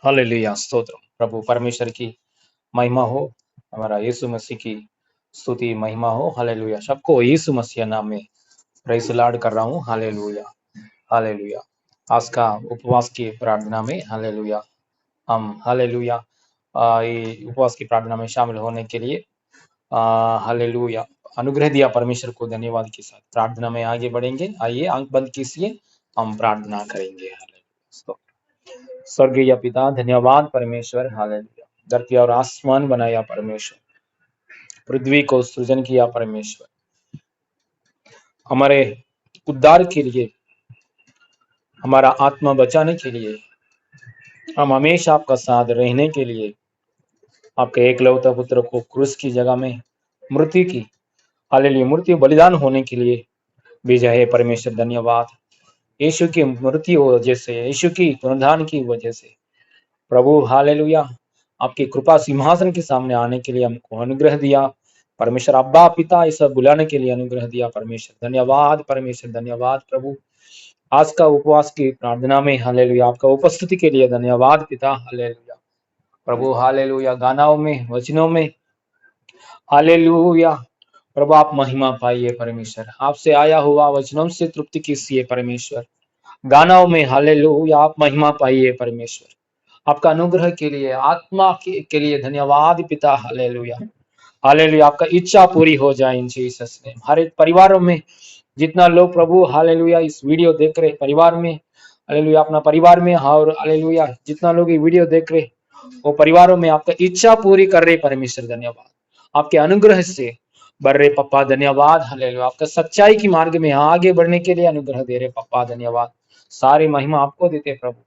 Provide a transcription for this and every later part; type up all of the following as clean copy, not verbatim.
Hallelujah, स्तोत्र प्रभु परमेश्वर की महिमा हो। हमारा यीशु मसीह की स्तुति महिमा हो। हालेलुया, सबको यीशु मसीह नाम में प्रेज़ लॉर्ड कर रहा हूँ। Hallelujah, hallelujah. आज का उपवास की प्रार्थना में हालेलुया हम हालेलुया ये उपवास की प्रार्थना में शामिल होने के लिए हालेलुया अनुग्रह दिया परमेश्वर को धन्यवाद के साथ प्रार्थना में आगे बढ़ेंगे। आइए आंख बंद कीजिए, हम प्रार्थना करेंगे। हालेलुया। स्वर्गीय पिता, धन्यवाद परमेश्वर। हालेलुया, धरती और आसमान बनाया परमेश्वर, पृथ्वी को सृजन किया परमेश्वर, हमारे उद्धार के लिए, हमारा आत्मा बचाने के लिए, हम हमेशा आपका साथ रहने के लिए आपके एकलौता पुत्र को क्रूस की जगह में मृत्यु की हालेलुया मृत्यु बलिदान होने के लिए भेजा है परमेश्वर। धन्यवाद यीशु की मृत्यु वजह से, यीशु की पुनरुत्थान की वजह से प्रभु हालेलुया आपकी कृपा सिंहासन के सामने आने के लिए हमको अनुग्रह दिया परमेश्वर। अब्बा पिता ऐसा बुलाने के लिए अनुग्रह दिया परमेश्वर। धन्यवाद परमेश्वर, धन्यवाद प्रभु। आज का उपवास की प्रार्थना में हालेलुया आपका उपस्थिति के लिए धन्यवाद पिता। हालेलुया प्रभु, हालेलुया गानाओं में, वचनों में हालेलुया प्रभु आप महिमा पाइए परमेश्वर। आपसे आया हुआ वचनों से तृप्ति कीजिए परमेश्वर। गानाओं में हालेलुया आप महिमा पाइए परमेश्वर। आपका अनुग्रह के लिए, आत्मा के लिए धन्यवाद पिता। हालेलुया, हालेलुया आपका इच्छा पूरी हो जाए इन जीसस नेम। हर एक परिवारों में जितना लोग प्रभु हालेलुया इस वीडियो देख रहे परिवार में हालेलुया अपना परिवार में, और हालेलुया जितना लोग ये वीडियो देख रहे वो परिवारों में आपका इच्छा पूरी कर रहे परमेश्वर। धन्यवाद आपके अनुग्रह से बढ़ रहे पप्पा। धन्यवाद हालेलुया आपका सच्चाई की मार्ग में आगे बढ़ने के लिए अनुग्रह दे रहे पप्पा। धन्यवाद, सारी महिमा आपको देते प्रभु।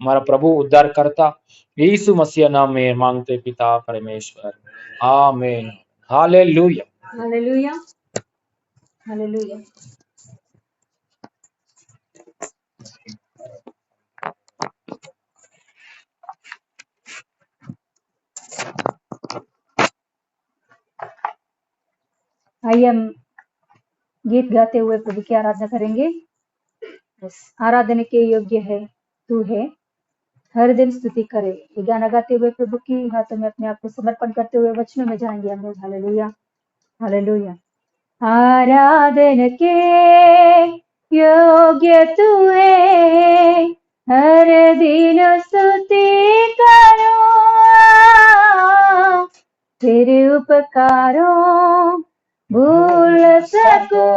हमारा प्रभु उद्धार करता यीशु मसीह नाम में मांगते पिता परमेश्वर, आमीन। Hallelujah, hallelujah, hallelujah. आइए हम गीत गाते हुए प्रभु की आराधना करेंगे। आराधना के योग्य है तू है, हर दिन स्तुति करे। ये गाना गाते हुए प्रभु की हाथों में अपने आप को समर्पण करते हुए वचनों में जाएंगे हम लोग। Hallelujah, hallelujah. आराधना के योग्य तू है, हर दिन स्तुति करो, तेरे उपकारों भूल सको,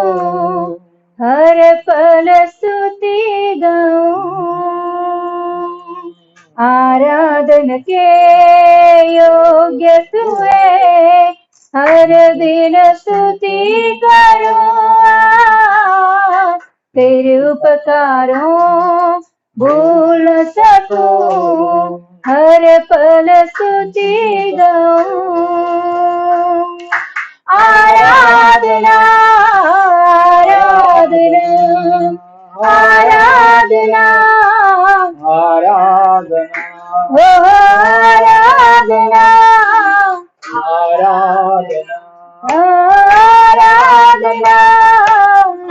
हर पल स्तुति गाऊं। आराधना के योग्य तू है, हर दिन स्तुति करो, तेरे उपकारों भूल सको, हर पल स्तुति गाऊं। आराधना, आराधना, आराधना, आराधना, ओ आराधना, आराधना, आराधना,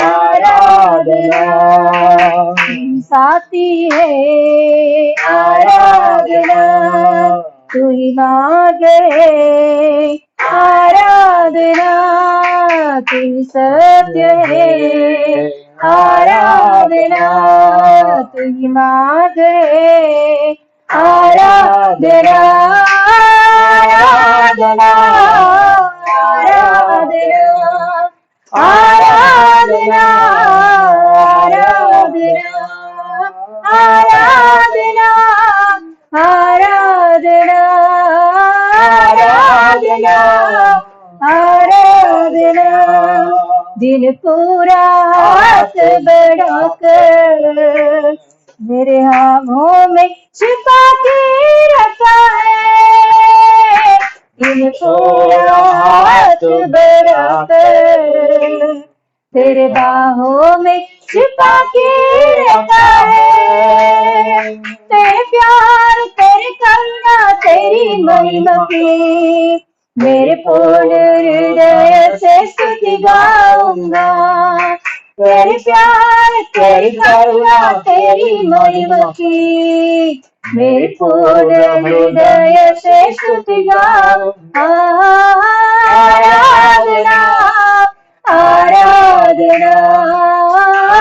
आराधना साथी है आराधना, तू ही मांगे आराधना, तू ही सत्य है आराधना, तू ही मांगे आराधना, आराधना, आराधना, आराधना, आराधना, आराधना, आराधना, आराधना, दिन पूरा हाथ बढ़ाकर मेरे हाथों में छिपा के रखा है, दिन पूरा हाथ बढ़ाकर तेरे बाहों में छिपा के रखा है। तेरे प्यार, तेरे करुणा, तेरी महिमा की मेरे पूर्ण हृदय से स्तुति गाऊंगा। तेरे प्यार, तेरी करुणा तेरी महिमा की, मेरी पूर्ण हृदय से स्तुति गाऊं। आराधना आराधना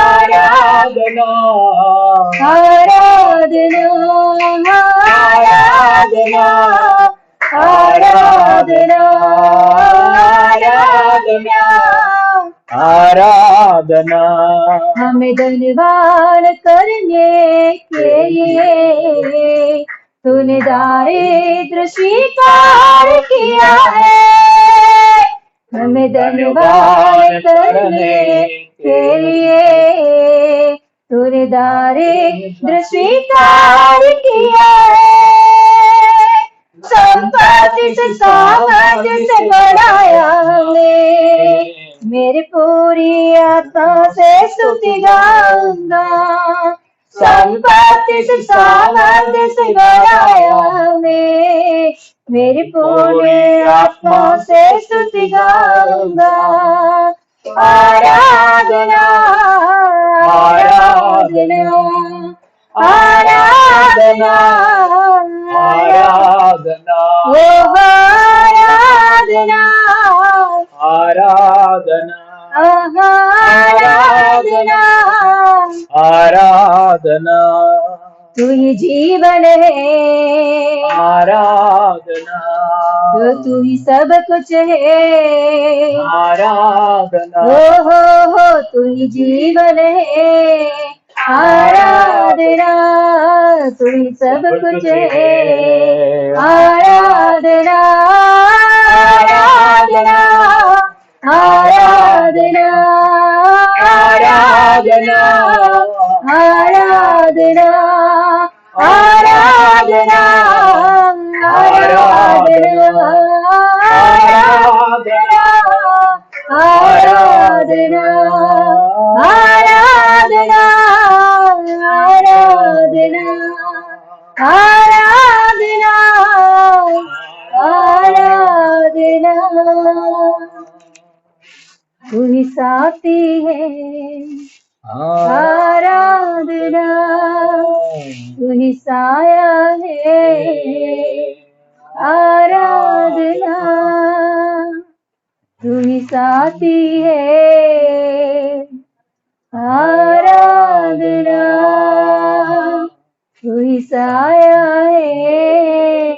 आराधना आराधना आराधना आराधना आराधना आराधना हमें धन्यवाद करने के लिए तूने दारिद्र स्वीकार किया है। हमें धन्यवाद करने के लिए तूने दारिद्र स्वीकार किया है। संपत्ति से सामर्थ्य से बढ़ाया हमें, मेरी पूरी आत्मा से स्तुति गाऊंगा। संपत्ति से सामर्थ्य से बढ़ाया हमें, मेरी पूरी आत्मा से स्तुति गाऊंगा। आराधना आराधना आराधना आराधना ओ आराधना आराधना आराधना आराधना तू ही जीवन है, आराधना तो तू ही सब कुछ है। आराधना हो तू ही जीवन है, आराधना तू ही सब कुछ है। आराधना आराधना आराधना आराधना आराधना आराधना आराधना आराधना आराधना आराधना आराधना आराधना तू ही साथी है, आराधना तू ही साया है, आराधना तू ही साथी है, आराधना तू ही साया है,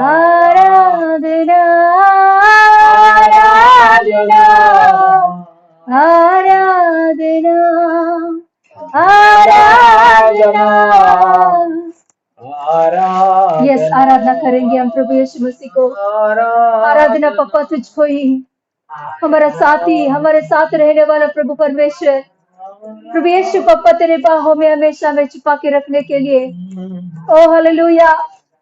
आराधना आराधना आराधना आराधना। यस, आराधना करेंगे हम प्रभु यीशु मसीह को। आराधना पप्पा तुझको ही, हमारा साथी, हमारे साथ रहने वाला प्रभु परमेश्वर, प्रभु यीशु पप्पा तेरे बाहों में हमेशा में छुपा के रखने के लिए। ओ हालेलुया,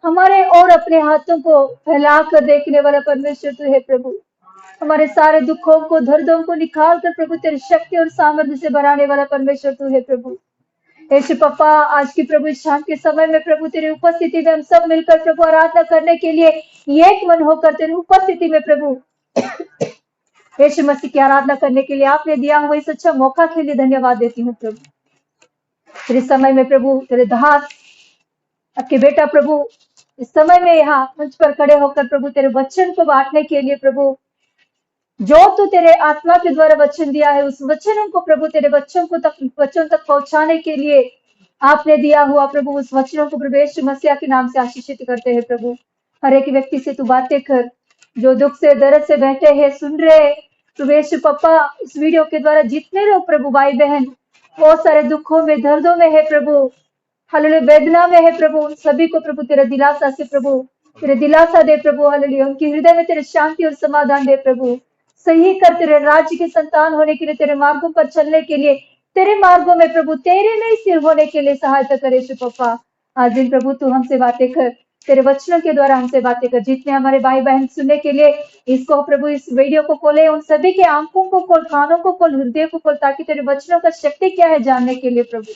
हमारे और अपने हाथों को फैला कर देखने वाला परमेश्वर तू है प्रभु। हमारे सारे दुखों को, दर्दों को निकाल कर प्रभु तेरी शक्ति और सामर्थ्य से बढ़ाने वाला परमेश्वर तू है प्रभु। यीशु पप्पा, आज की प्रभु शाम के समय में प्रभु तेरी उपस्थिति में हम सब मिलकर प्रभु आराधना करने के लिए एक मन होकर तेरी उपस्थिति में प्रभु यीशु मसीह की आराधना करने के लिए आपने दिया हुआ इस अच्छा मौका के लिए धन्यवाद देती हूँ प्रभु। तेरे समय में प्रभु तेरे दास आपके बेटा प्रभु इस समय में यहाँ मंच पर खड़े होकर प्रभु तेरे वचन को बांटने के लिए प्रभु, जो तू तेरे आत्मा के द्वारा वचन दिया है उस वचनों को प्रभु तेरे बच्चों तक पहुंचाने के लिए आपने दिया हुआ प्रभु उस वचनों को प्रभु यीशु मसीह के नाम से आशीषित करते हैं प्रभु। हर एक व्यक्ति से तू बातें कर, जो दुख से दर्द से बैठे हैं, सुन रहे प्रभु यीशु पप्पा, इस वीडियो के द्वारा जितने लोग प्रभु भाई बहन बहुत सारे दुखों में, दर्दों में है प्रभु, हालेलुया, वेदना में है प्रभु, सभी को प्रभु तेरा दिलासा से प्रभु तेरे दिलासा दे प्रभु, हालेलुया, उनके हृदय में तेरे शांति और समाधान दे प्रभु। सही कर तेरे राज्य के संतान होने के लिए, तेरे मार्गों पर चलने के लिए, तेरे मार्गों में प्रभु तेरे में सिर होने के लिए सहायता करे यीशु पप्पा। आज दिन प्रभु तू हमसे बातें कर, तेरे वचनों के द्वारा हमसे बातें कर। जितने हमारे भाई बहन सुनने के लिए इसको प्रभु इस वीडियो को खोले, उन सभी के आंखों को खोल, कानों को खोल, हृदय को खोल, ताकि तेरे वचनों का शक्ति क्या है जानने के लिए प्रभु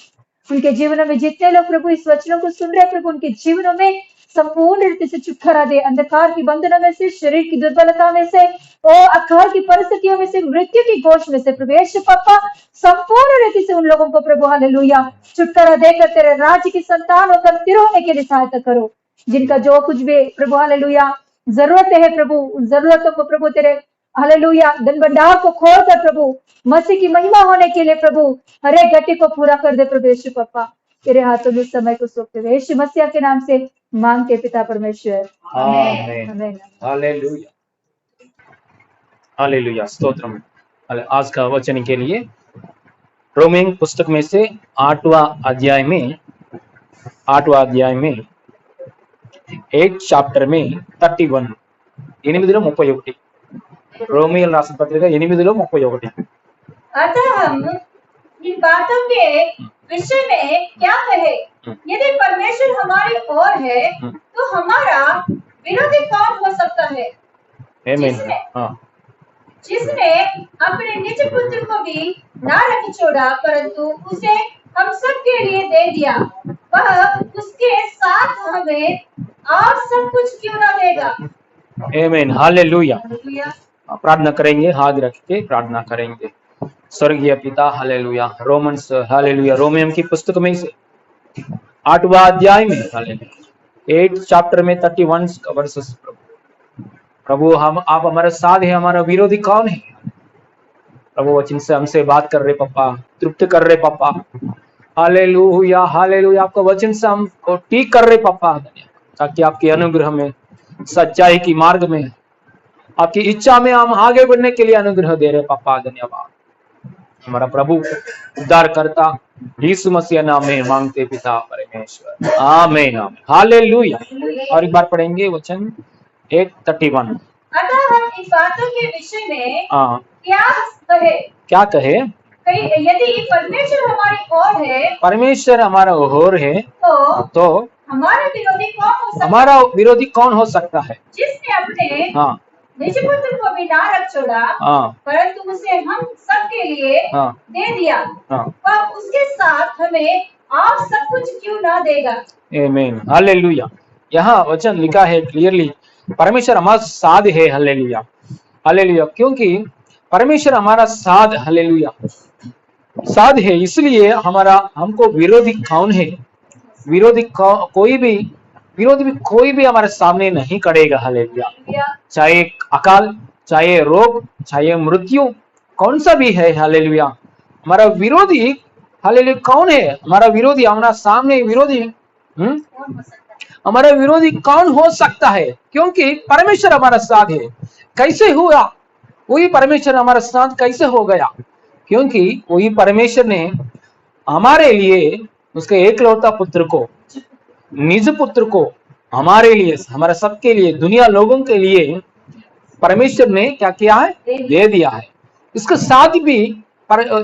उनके जीवनों में जितने लोग प्रभु इस वचनों को सुन रहे प्रभु उनके जीवनों में संपूर्ण रीति से छुटकारा दे, अंधकार की बंधनों में से, शरीर की दुर्बलता में से, ओ अकाल की परिस्थितियों में से, मृत्यु की घोष में से प्रवेश पापा संपूर्ण रीति से उन लोगों को प्रभु हालेलुया छुटकारा देकर तेरे राज्य की संतान होकर स्थिर होने के लिए सहायता करो। जिनका जो कुछ भी प्रभु हालेलुया जरूरत है प्रभु, उन जरूरतों को प्रभु तेरे हालेलुया धन भंडार को खोल कर प्रभु मसीह की महिमा होने के लिए प्रभु हर एक घटी को पूरा कर दे प्रभु यीशु पापा। तेरे हाथों में समय को सौंपते हुए यीशु मसीह के नाम से मांगते पिता परमेश्वर, आमीन। आमीन। Hallelujah, hallelujah, stotram. आज का वचन के लिए रोमिंग पुस्तक में से 8वां अध्याय में 8 చాప్టర్ में 31 8:31 रोमियल राసిన పత్రిక 8:31 अतः हम इन बातों के विषय में क्या कहे? यदि परमेश्वर हमारी ओर है तो हमारा विरोधी कौन हो सकता है? जिसने अपने निज पुत्र को भी ना रख छोड़ा परंतु उसे हम सब के लिए दे दिया, वह उसके साथ हमें और सब कुछ क्यों ना देगा? आमीन, हालेलुया। प्रार्थना करेंगे, हाथ रख के प्रार्थना करेंगे। स्वर्गीय पिता हालेलुया, रोमन्स हालेलुया, रोमियम की पुस्तक में से 8वां अध्याय में हालेलुया 8 चैप्टर में 31 वर्सेस प्रभु हम आप हमारे साथ है, हमारा विरोधी कौन है? प्रभु वचन से हमसे बात कर रहे पापा, तृप्त कर रहे पापा, हालेलुया हालेलुया। आपका वचन से हमको ठीक कर रहे पापा, ताकि आपके अनुग्रह में, सच्चाई की मार्ग में, आपकी इच्छा में हम आगे बढ़ने के लिए अनुग्रह दे रहे पापा। धन्यवाद। हमारा प्रभु उद्धार करता यीशु मसीह नाम में मांगते पिता परमेश्वर, आमीन, आमीन, हालेलुया। और एक बार पढ़ेंगे वचन 8:31। अतः हम इन बातों के विषय में क्या कहे? यदि परमेश्वर हमारी ओर है, परमेश्वर हमारा ओर है तो हमारा विरोधी कौन हो सकता है? जिसने अपने निज पुत्र को भी ना रख छोड़ा परंतु उसे हम सब के लिए दे दिया, वह उसके साथ हमें आप सब कुछ क्यों ना देगा? आमीन, हालेलुया। यहाँ वचन लिखा है क्लियरली, परमेश्वर हमारा साथ है। Hallelujah, hallelujah. क्योंकि परमेश्वर हमारा साथ हालेलुया साथ है, इसलिए हमारा हमको विरोधी कौन है? विरोधी कोई भी हमारे सामने नहीं करेगा। हालेलुया। चाहे अकाल, चाहे रोग, चाहे मृत्यु, कौन सा भी है हालेलुया, हमारा विरोधी हालेलुया कौन है? हमारा विरोधी, हमारा सामने विरोधी हमारा विरोधी कौन हो सकता है? क्योंकि परमेश्वर हमारा साथ है। कैसे हुआ? वही परमेश्वर हमारा साथ कैसे हो गया? क्योंकि वही परमेश्वर ने हमारे लिए उसके एकलौता पुत्र को, निज पुत्र को हमारे लिए, हमारा सबके लिए, दुनिया लोगों के लिए परमेश्वर ने क्या किया है? दे दिया है। इसके साथ भी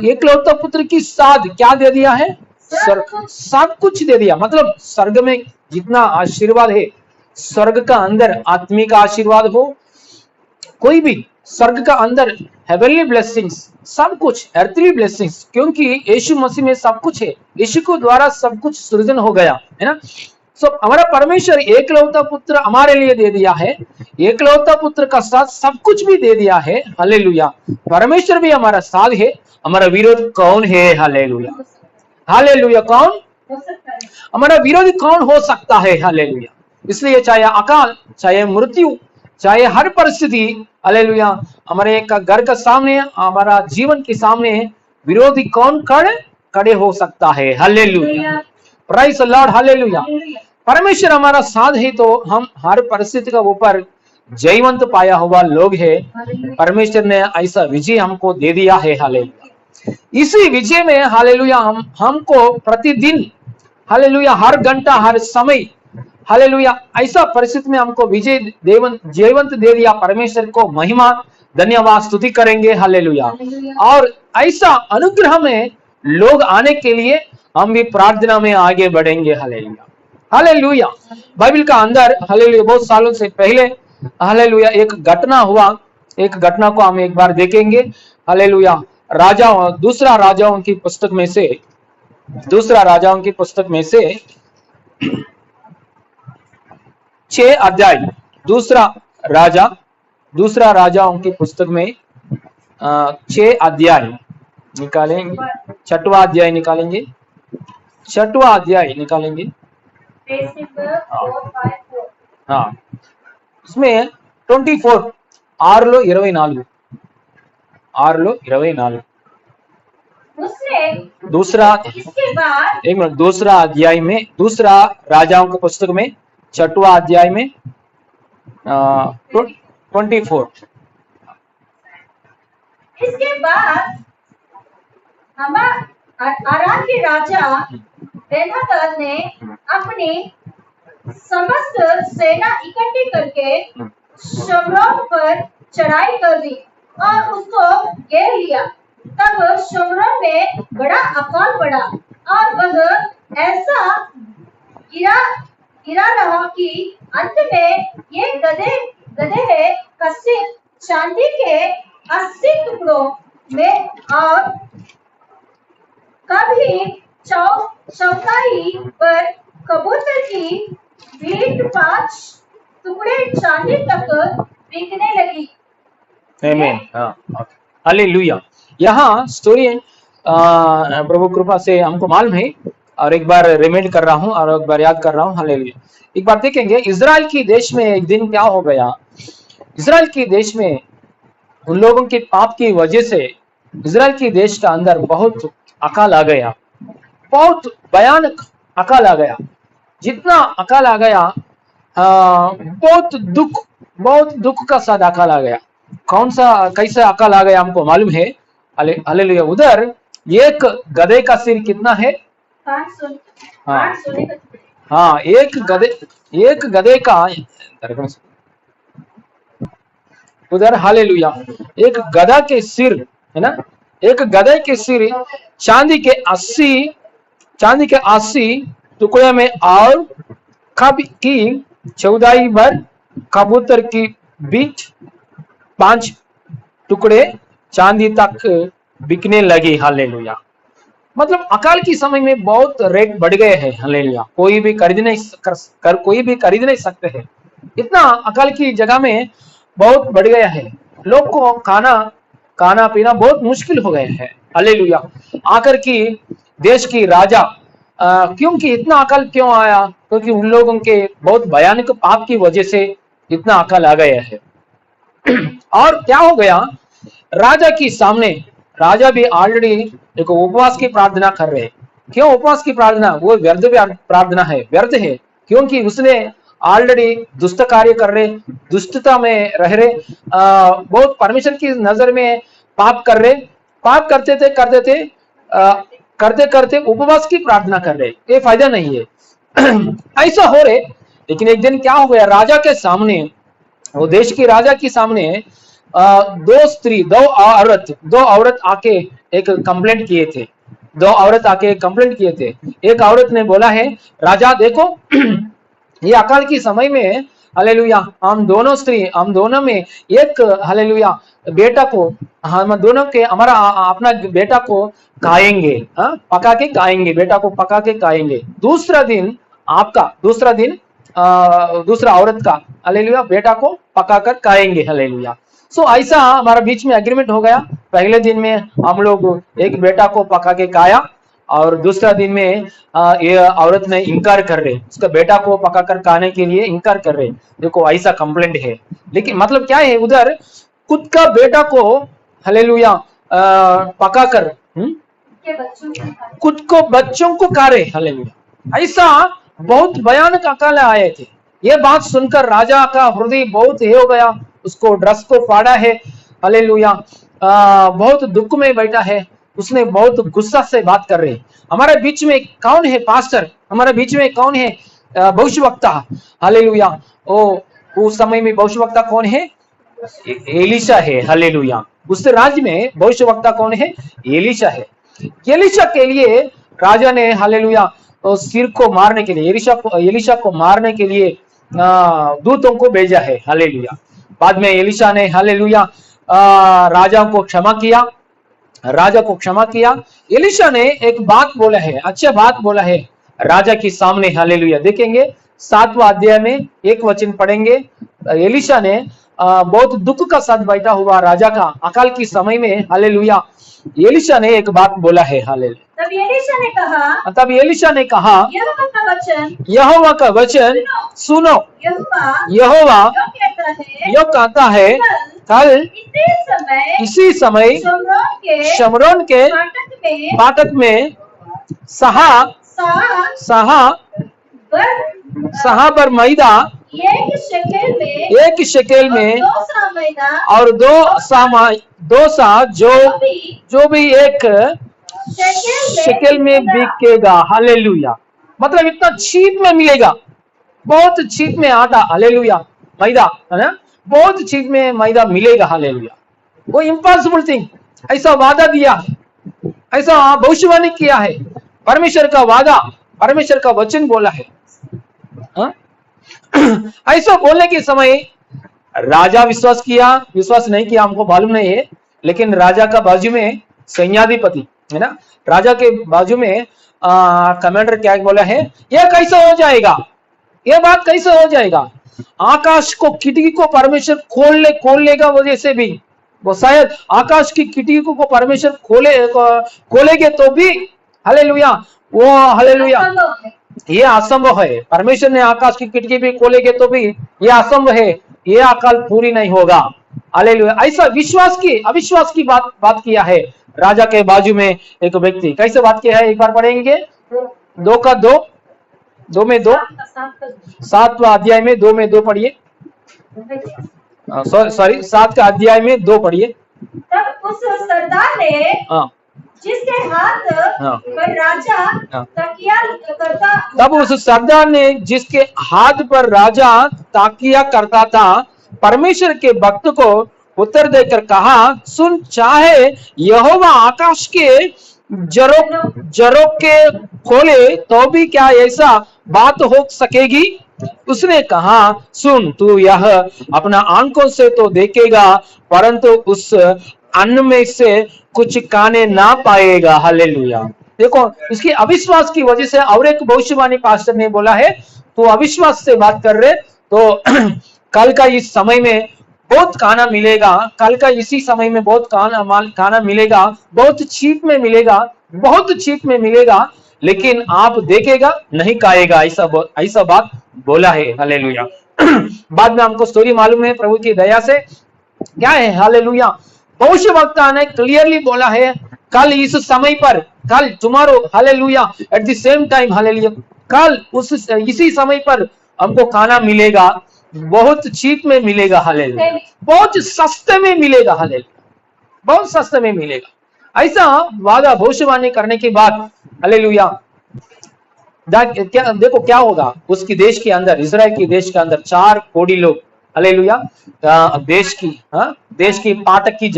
एकलौता पुत्र की साथ क्या दे दिया है? सब कुछ दे दिया। मतलब स्वर्ग में जितना आशीर्वाद है, स्वर्ग का अंदर आत्मिक आशीर्वाद हो, कोई भी स्वर्ग का अंदर हेवनली ब्लेसिंग्स, सब कुछ अर्थली ब्लेसिंग्स, क्योंकि यीशु मसीह में सब कुछ है। यीशु को द्वारा सब कुछ सृजन हो गया है ना। सो हमारा परमेश्वर एकलौता पुत्र हमारे लिए दे दिया है, एकलौता पुत्र का साथ सब कुछ भी दे दिया है। हालेलुया। परमेश्वर भी हमारा साथ है। हमारा विरोध कौन है? Hallelujah, hallelujah. कौन हमारा विरोधी कौन हो सकता है? हालेलुया। इसलिए चाहे अकाल, चाहे मृत्यु, चाहे हर परिस्थिति, हालेलुया, हमारे घर का सामने, हमारा जीवन के सामने विरोधी कौन खड़े हो सकता है? Hallelujah, praise the Lord, hallelujah. परमेश्वर हमारा साथ है तो हम हर परिस्थिति का ऊपर जयवंत पाया हुआ लोग है। परमेश्वर ने ऐसा विजय हमको दे दिया है। हालेलुया। इसी विजय में हालेलुया हमको प्रतिदिन, हालेलुया, हर घंटा, हर समय, हालेलुया, ऐसा परिस्थिति में हमको विजय जयवंत दे दिया। परमेश्वर को महिमा, धन्यवाद, स्तुति करेंगे। हालेलुया। और ऐसा अनुग्रह में लोग आने के लिए हम भी प्रार्थना में आगे बढ़ेंगे। Hallelujah, hallelujah. बाइबल का अंदर हालेलुया बहुत सालों से पहले हालेलुया एक घटना हुआ। एक घटना को हम एक बार देखेंगे। हालेलुया। दूसरा राजाओं की पुस्तक में से 6 अध्याय दूसरा राजाओं की पुस्तक में 6 अध्याय निकालेंगे, 6वां अध्याय निकालेंगे, 6वां अध्याय निकालेंगे। हाँ, उसमें 24 6లో 24 6లో 24 दूसरा एक मिनट, दूसरा अध्याय में, दूसरा राजाओं की पुस्तक में 6वां अध्याय में 24। इसके बाद अराम के राजा बेन्हदद ने अपनी समस्त सेना इकट्ठी करके शमरोन पर चढ़ाई कर दी और उसको घेर लिया। तब शमरोन में बड़ा अकाल पड़ा और वह ऐसा गिरा रहा कि अंत में ये गधे कस्से चांदी के 80 टुकड़ों में और कभी चौथाई पर कबूतर की 5 टुकड़े चांदी तक बिकने लगी। आमीन। हाँ, हालेलुया। यहाँ स्टोरी प्रभु कृपा से हमको मालूम है और एक बार रिमाइंड कर रहा हूँ और एक बार याद कर रहा हूँ। हालेलुया। एक बार देखेंगे इजराइल के देश में एक दिन क्या हो गया। इजराइल के देश में उन लोगों के पाप की वजह से इजराइल के देश के अंदर बहुत अकाल आ गया, बहुत भयानक अकाल आ गया। जितना अकाल आ गया, बहुत दुख का साथ अकाल आ गया। कौन सा कैसा अकाल आ गया हमको मालूम है। हालेलुया। उधर एक गधे का सिर कितना है? 500। हाँ, एक गधे का उधर, हालेलुया, एक गधा के सिर है ना, एक गधे के सिर चांदी के 80 टुकड़े में और कब की 14 भर कबूतर की 5 टुकड़े चांदी तक बिकने लगी। हालेलुया। मतलब अकाल के समय में बहुत रेट बढ़ गए हैं। हालेलुया। कोई भी खरीद नहीं सकते हैं। इतना अकाल की जगह में बहुत बढ़ गया है। लोग को खाना पीना बहुत मुश्किल हो गया है। हालेलुया। आकर की देश की राजा क्योंकि इतना अकाल क्यों आया? क्योंकि उन लोगों के बहुत भयानक पाप की वजह से इतना अकाल आ गया है। और क्या हो गया, राजा के सामने राजा भी ऑलरेडी एक उपवास की प्रार्थना कर रहे। क्यों उपवास की प्रार्थना? वो व्यर्थ प्रार्थना है, व्यर्थ है, क्योंकि उसने ऑलरेडी दुष्ट कार्य कर रहे, दुष्टता में रह रहे, बहुत परमेश्वर की नजर में पाप कर रहे, पाप करते करते उपवास की प्रार्थना कर रहे। ये फायदा नहीं है। ऐसा हो रहे। लेकिन एक दिन क्या हो गया, राजा के सामने, वो देश की राजा के सामने दो औरत आके एक कंप्लेंट किए थे। एक औरत ने बोला है, राजा देखो, ये अकाल के समय में हालेलुया हम दोनों में एक हालेलुया बेटा को, हम दोनों के हमारा अपना बेटा को खाएंगे, पका के खाएंगे, बेटा को पका के खाएंगे। दूसरा दिन दूसरा औरत का हालेलुया बेटा को पकाकर खाएंगे। हालेलुया। सो ऐसा हमारा बीच में एग्रीमेंट हो गया। पहले दिन में हम लोग एक बेटा को पका के खाया और दूसरा दिन में ये औरत ने इनकार कर रहे, उसका बेटा को पकाकर खाने के लिए इनकार कर रहे। देखो ऐसा कंप्लेंट है। लेकिन मतलब क्या है, उधर खुद का बेटा को हालेलुया पकाकर खुद को बच्चों को खा रहे। हालेलुया। ऐसा बहुत भयानक अकाल आए थे। ये बात सुनकर राजा का हृदय बहुत हे हो गया, उसको ड्रेस को फाड़ा है। हालेलुया। बहुत दुख में बैठा है। उसने बहुत गुस्सा से बात कर रहे। हमारे बीच में कौन है पास्टर? हमारे बीच में कौन है भविष्यवक्ता? हालेलुया। उस समय में भविष्यवक्ता कौन है? एलीशा है। हालेलुया। उस राज्य में भविष्यवक्ता कौन है? एलीशा है। एलीशा के लिए राजा ने हालेलुया सिर को मारने के लिए, एलीशा को मारने के लिए दूतों को भेजा है। हालेलुया। बाद में एलीशा ने हालेलुया राजा को क्षमा किया। एलीशा ने एक बात बोला है, अच्छा बात बोला है राजा के सामने। हालेलुया। देखेंगे 7वां अध्याय में एक वचन पढ़ेंगे। एलिशा ने बहुत दुख का साथ बैठा हुआ राजा का अकाल की समय में, हालेलुया, एलिशा ने एक बात बोला है, हालेलुया। तब एलीशा ने कहा, यहोवा का वचन सुनो। यहोवा यो कहता है, कल इसी समय शमरोन के फाटक में सहा बर मैदा, एक शकेल में और 2 सा जो भी एक शकेल में बिकेगा, हालेलुया। मतलब इतना चीप में मिलेगा, बहुत चीप में आटा, हालेलुया, मैदा, है ना, बहुत चीप में मैदा मिलेगा, हालेलुया। वो इम्पॉसिबल थिंग, ऐसा वादा दिया है, ऐसा भविष्यवाणी किया है, परमेश्वर का वादा, परमेश्वर का वचन बोला है। ऐसा बोलने के समय राजा विश्वास किया, विश्वास नहीं किया हमको मालूम नहीं है, लेकिन राजा का बाजू में सैन्याधिपति, है ना, राजा के बाजू में कमांडर क्या बोला है, यह कैसे हो जाएगा, यह बात कैसे हो जाएगा। आकाश को खिड़की को परमेश्वर खोल लेगा वजह से भी, वो शायद आकाश की खिड़की को परमेश्वर खोलेगे तो भी, हालेलुया, वो हालेलुया, ये असंभव है। परमेश्वर ने आकाश की खिड़की भी खोलेगे तो भी ये असंभव है, ये अकाल पूरी नहीं होगा, हालेलुया। ऐसा विश्वास की अविश्वास की बात किया है राजा के बाजू में एक व्यक्ति, कैसे बात किया है, एक बार पढ़ेंगे। 2 में 2, 7वां अध्याय में 2 में 2 पढ़िए, सॉरी 7 का अध्याय में 2 पढ़िए। तब उस सरदार ने जिसके हाथ पर राजा ताकिया करता, तब उस सरदार ने जिसके हाथ पर राजा ताकिया करता था, परमेश्वर के भक्त को उत्तर देकर कहा, सुन, चाहे यहोवा आकाश के जरों के खोले तो भी क्या ऐसा बात हो सकेगी। उसने कहा, सुन, तू यह अपना आंखों से तो देखेगा, परंतु उस अन्न में से कुछ खाने ना पाएगा, हालेलुया। देखो, इसकी अविश्वास की वजह से और एक भविष्यवाणी पास्टर ने बोला है, तो अविश्वास से बात कर रहे तो कल का इस समय में बहुत खाना मिलेगा, कल का इसी समय में बहुत खाना मिलेगा, बहुत चीप में मिलेगा, बहुत चीप में मिलेगा, लेकिन आप देखेगा नहीं खाएगा, ऐसा बात बोला है, हालेलुया। बाद में हमको स्टोरी मालूम है प्रभु की दया से क्या है, हालेलुया। भविष्यवक्ता ने क्लियरली बोला है, कल इस समय पर, कल tomorrow, hallelujah, at the same time, hallelujah, कल इसी समय पर हमको खाना मिलेगा, बहुत चीप में मिलेगा, हालेलुया, बहुत सस्ते में मिलेगा, हालेलुया, बहुत सस्ते में मिलेगा। ऐसा वादा भविष्यवाणी करने के बाद, हालेलुया, देखो क्या होगा उसकी देश के अंदर, इजराइल की देश के अंदर 4 कोड़ी लोग, हालेलुया, देश की फाटक की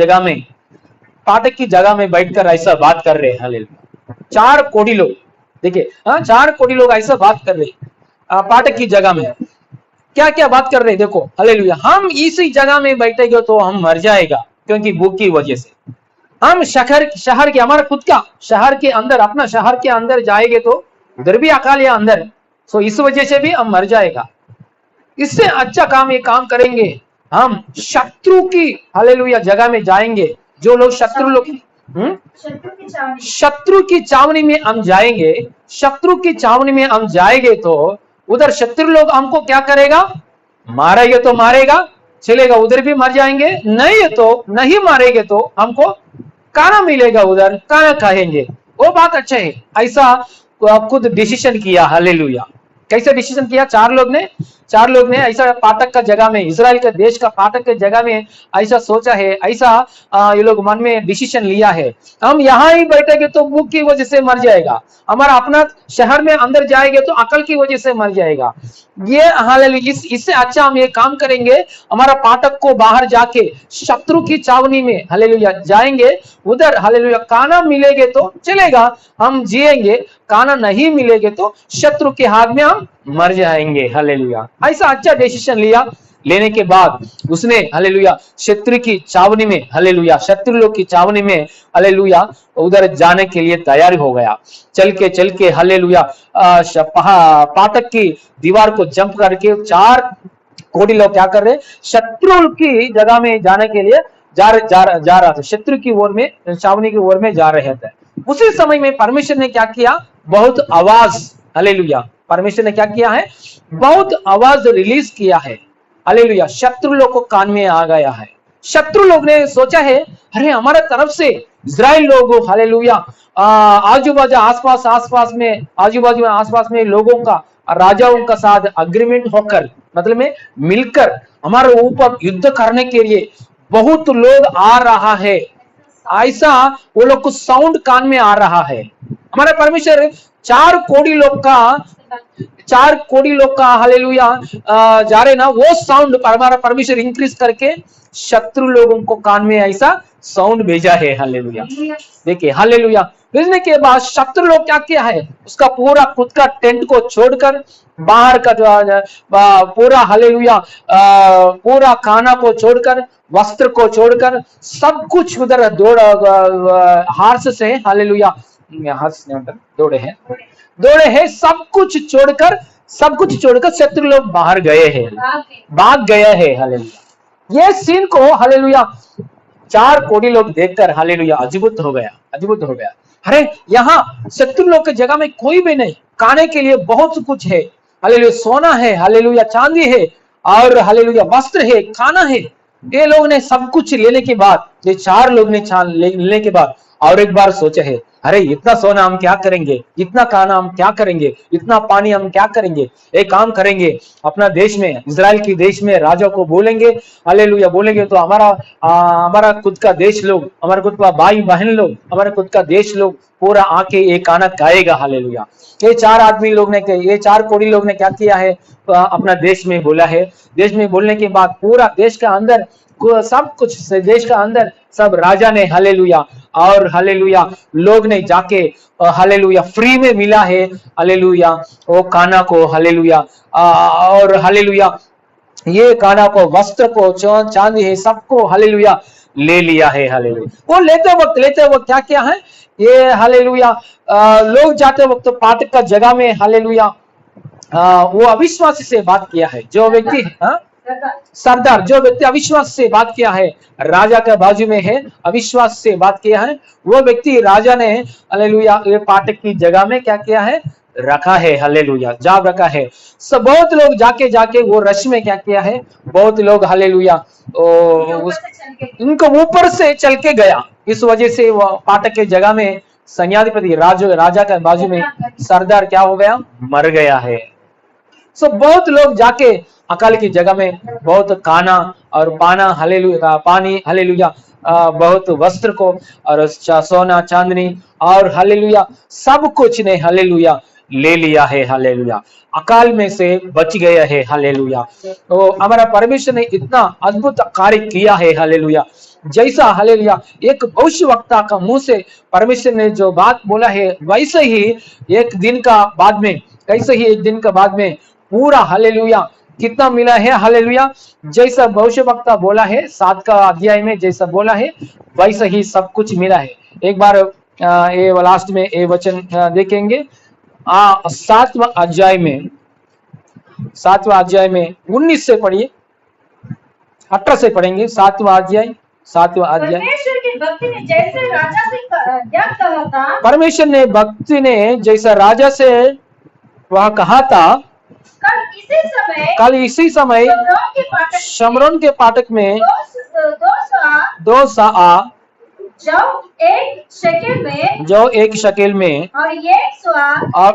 जगह में बैठकर ऐसा बात कर रहे हैं, हालेलुया। 4 कोड़ी लोग, देखिए, 4 कोड़ी लोग ऐसा बात कर रहे हैं फाटक की जगह में। क्या क्या बात कर रहे हैं, देखो, हालेलुया। हम इसी जगह में बैठेंगे तो हम मर जाएगा, क्योंकि भूख की वजह से। हम शहर के, हमारा खुद का शहर के अंदर, अपना शहर के अंदर जाएंगे तो उधर भी अकाल या अंदर, सो इस वजह से भी हम मर जाएगा। इससे अच्छा काम ये काम करेंगे, हम शत्रु की, हालेलुया, जगह में जाएंगे। जो लोग शत्रु की छावनी में हम जाएंगे, शत्रु की छावनी में हम जाएंगे तो उधर शत्रु लोग हमको क्या करेगा, मारेंगे तो मारेगा, चलेगा, उधर भी मर जाएंगे, नहीं मारेंगे तो हमको खाना मिलेगा, उधर खाना खाएंगे, वो बात अच्छा है। ऐसा खुद डिसीजन किया, हालेलुया। कैसे डिसीजन किया, 4 लोग ने ऐसा फाटक का जगह में, इजराइल के देश का फाटक के जगह में ऐसा सोचा है, ऐसा ये लोग मन में डिसीजन लिया है, हम यहाँ ही बैठेंगे तो भूख की वजह से मर जाएगा, हमारा अपना शहर में अंदर जाएंगे तो अकल की वजह से मर जाएगा। ये हालेलुया, इससे अच्छा हम ये काम करेंगे, हमारा फाटक को बाहर जाके शत्रु की छावनी में, हालेलुया, जाएंगे, उधर, हालेलुया, खाना मिलेगा तो चलेगा, हम जिएंगे, खाना नहीं मिलेगा तो शत्रु के हाथ में हम मर जाएंगे, हालेलुया। ऐसा अच्छा डिसीजन लिया, लेने के बाद उसने हालेलुया शत्रु की छावनी में, हालेलुया शत्रु लोग की छावनी में हालेलुया उधर जाने के लिए तैयार हो गया। चल के हालेलुया फाटक की दीवार को जंप करके 4 कोड़ी लोग क्या कर रहे, शत्रु की जगह में जाने के लिए जा रहा था, शत्रु की ओर में, छावनी की ओर में जा रहे थे। उसी समय में परमेश्वर ने क्या किया, बहुत आवाज, हालेलुया परमेश्वर ने क्या किया है, बहुत आवाज रिलीज किया है, हालेलुया शत्रु लोग को कान में आ गया है। शत्रु लोग ने सोचा है, अरे हमारे तरफ से इजराइल लोग हालेलुया आजू बाजू आसपास में लोगों का, राजाओं का साथ अग्रीमेंट होकर, मतलब में मिलकर हमारे ऊपर युद्ध करने के लिए बहुत लोग आ रहा है, ऐसा वो लोग को साउंड कान में आ रहा है। हमारा परमेश्वर 4 कोड़ी लोग का हालेलुया जा रहे ना, वो साउंड हमारा परमेश्वर इंक्रीज करके शत्रु लोगों को कान में ऐसा साउंड भेजा है, हालेलुया। देखिए हालेलुया, भेजने के बाद शत्रु लोग क्या किया है, उसका पूरा खुद का टेंट को छोड़कर, बाहर का पूरा हालेलुया पूरा खाना को छोड़कर, वस्त्र को छोड़कर, सब कुछ उधर हार्स से हालेलुया, दौड़े हैं, सब कुछ छोड़कर शत्रु लोग बाहर गए हैं, भाग गए हैं, हालेलुया। ये सीन को हालेलुया 4 कोड़ी लोग देखकर हालेलुया अद्भुत हो गया। अरे यहाँ शत्रु लोग की जगह में कोई भी नहीं, खाने के लिए बहुत कुछ है, हालेलुया सोना है, हालेलुया चांदी है, और हालेलुया वस्त्र है, खाना है। ये लोग ने सब कुछ लेने के बाद, ये 4 लोग ने लेने के बाद और एक बार सोचा है, अरे इतना सोना हम क्या करेंगे, इतना खाना हम क्या करेंगे, इतना पानी हम क्या करेंगे, एक काम करेंगे, अपना देश में, इजराइल की देश में राजा को बोलेंगे, हालेलुया बोलेंगे तो हमारा खुद का देश लोग, हमारा खुद का भाई बहन लोग, हमारा खुद का देश लोग पूरा आके एक खाना खाएगा, हालेलुया। ये 4 कोड़ी लोग ने क्या किया है, अपना देश में बोला है। देश में बोलने के बाद पूरा देश का अंदर सब कुछ, देश का अंदर सब राजा ने हालेलुया और हालेलुया लोग ने जाके हालेलुया फ्री में मिला है, हालेलुया वो खाना को, हालेलुया और हालेलुया ये खाना को, वस्त्र को, चांदी है, सबको हालेलुया ले लिया है, हालेलुया। वो लेते वक्त क्या किया है, ये हालेलुया लोग जाते वक्त फाटक का जगह में हालेलुया वो अविश्वासी से बात किया है, जो व्यक्ति सरदार, जो व्यक्ति अविश्वास से बात किया है, राजा के बाजू में है, अविश्वास से बात किया है, वो व्यक्ति राजा ने हालेलुया ये फाटक की जगह में क्या किया है, रखा है, हालेलुया जाब रखा है। सब बहुत लोग जाके वो रश में क्या किया है, बहुत लोग हालेलुया उनको ऊपर से चल के गया। इस वजह से वो फाटक के जगह में सैन्याधिपति राजा के बाजू में सरदार क्या हो गया, मर गया है। बहुत लोग जाके अकाल की जगह में बहुत खाना और पानी हालेलुया बहुत वस्त्र को और सोना चांदनी और हालेलुया सब कुछ ने हालेलुया ले लिया है, हालेलुया अकाल में से बच गया है, हालेलुया। तो हमारा परमेश्वर ने इतना अद्भुत कार्य किया है, हालेलुया। जैसा हालेलुया एक भविष्यवक्ता का मुंह से परमेश्वर ने जो बात बोला है, वैसे ही एक दिन का बाद में पूरा हालेलुया कितना मिला है, हालेलुया जैसा भविष्यवक्ता बोला है 7 का अध्याय में जैसा बोला है वैसा ही सब कुछ मिला है। एक बार ये लास्ट में ये वचन देखेंगे 7वां अध्याय में 19 से पढ़िए, 18 से पढ़ेंगे। 7वां अध्याय परमेश्वर के भक्ति ने जैसे राजा से क्या कहा था, परमेश्वर ने भक्ति ने जैसा राजा से वह कहा था, कल इसी समय शमरोन के फाटक में 2 सआ जो एक शकेल में और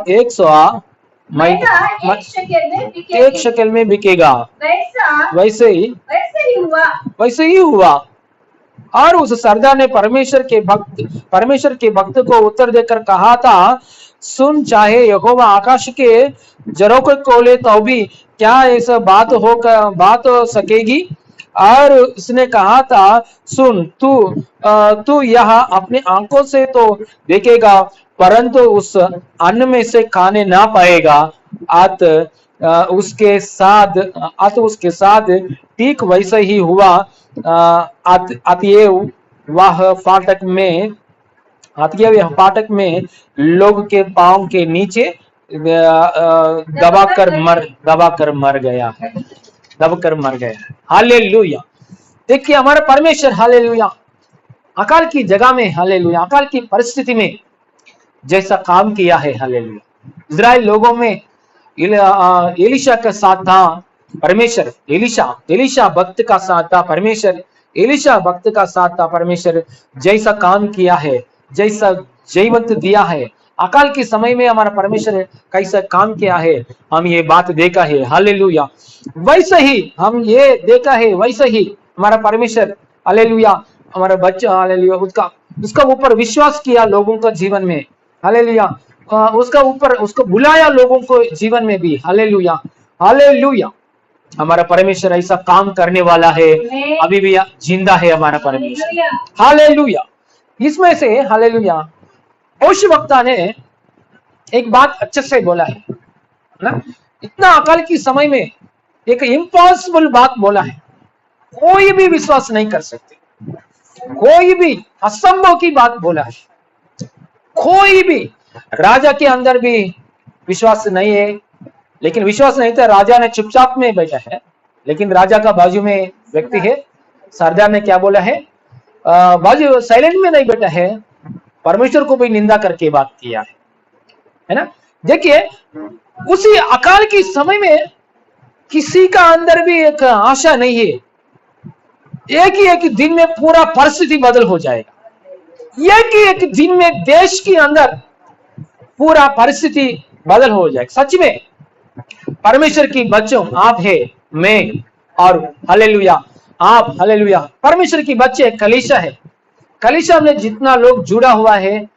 1 सआ एक शकेल में बिकेगा, वैसे ही हुआ। और उस सरदार ने परमेश्वर के भक्त को उत्तर देकर कहा था, सुन, चाहे यहोवा आकाश के झरोखे खोले तो भी क्या ऐसा बात हो सकेगी। और उसने कहा था, सुन, तू यहाँ अपने आंखों से तो देखेगा परंतु उस अन्न में से खाने ना पाएगा, उसके साथ ठीक वैसे ही हुआ। अतएव वह फाटक में लोग के पांव के नीचे दबाकर मर गया है। हालेलुया। देखिए हमारा परमेश्वर, हालेलुया, अकाल की जगह में, हालेलुया, अकाल की परिस्थिति में जैसा काम किया है, हालेलुया। इजराइल लोगों में एलिशा का साथ था परमेश्वर, एलिशा भक्त का साथ था परमेश्वर, एलिशा भक्त का साथ था परमेश्वर। जैसा काम किया है, जैसा जीवंत दिया है, अकाल के समय में हमारा परमेश्वर कैसा काम किया है, हम ये बात देखा है, हालेलुया। वैसे ही हम ये देखा है, वैसे ही हमारा परमेश्वर, हालेलुया, हमारा बच्चा, हालेलुया, उसका ऊपर विश्वास किया लोगों का जीवन में, हालेलुया, उसको बुलाया लोगों को जीवन में भी, हालेलुया, हालेलुया। हमारा परमेश्वर ऐसा काम करने वाला है, अभी भी जिंदा है हमारा परमेश्वर, हालेलुया। इसमें से, हालेलुया, भविष्यवक्ता ने एक बात अच्छे से बोला है ना, इतना अकाल की समय में एक इम्पॉसिबल बात बोला है, कोई भी विश्वास नहीं कर सकते, कोई भी असंभव की बात बोला है, कोई भी। राजा के अंदर भी विश्वास नहीं है, लेकिन विश्वास नहीं था, राजा ने चुपचाप में बैठा है, लेकिन राजा का बाजू में व्यक्ति है, सरदार ने क्या बोला है, बाजू साइलेंट में नहीं बैठा है, परमेश्वर को भी निंदा करके बात किया है ना। देखिए उसी अकाल के समय में किसी का अंदर भी एक आशा नहीं है, एक ही एक दिन में पूरा परिस्थिति बदल हो जाएगा, एक ही एक दिन में देश के अंदर पूरा परिस्थिति बदल हो जाएगा। सच में परमेश्वर की बच्चों, आप है, मैं और हालेलुया, आप, हालेलुया, परमेश्वर की बच्चे कलीसिया है। कलीसिया में जितना लोग जुड़ा हुआ है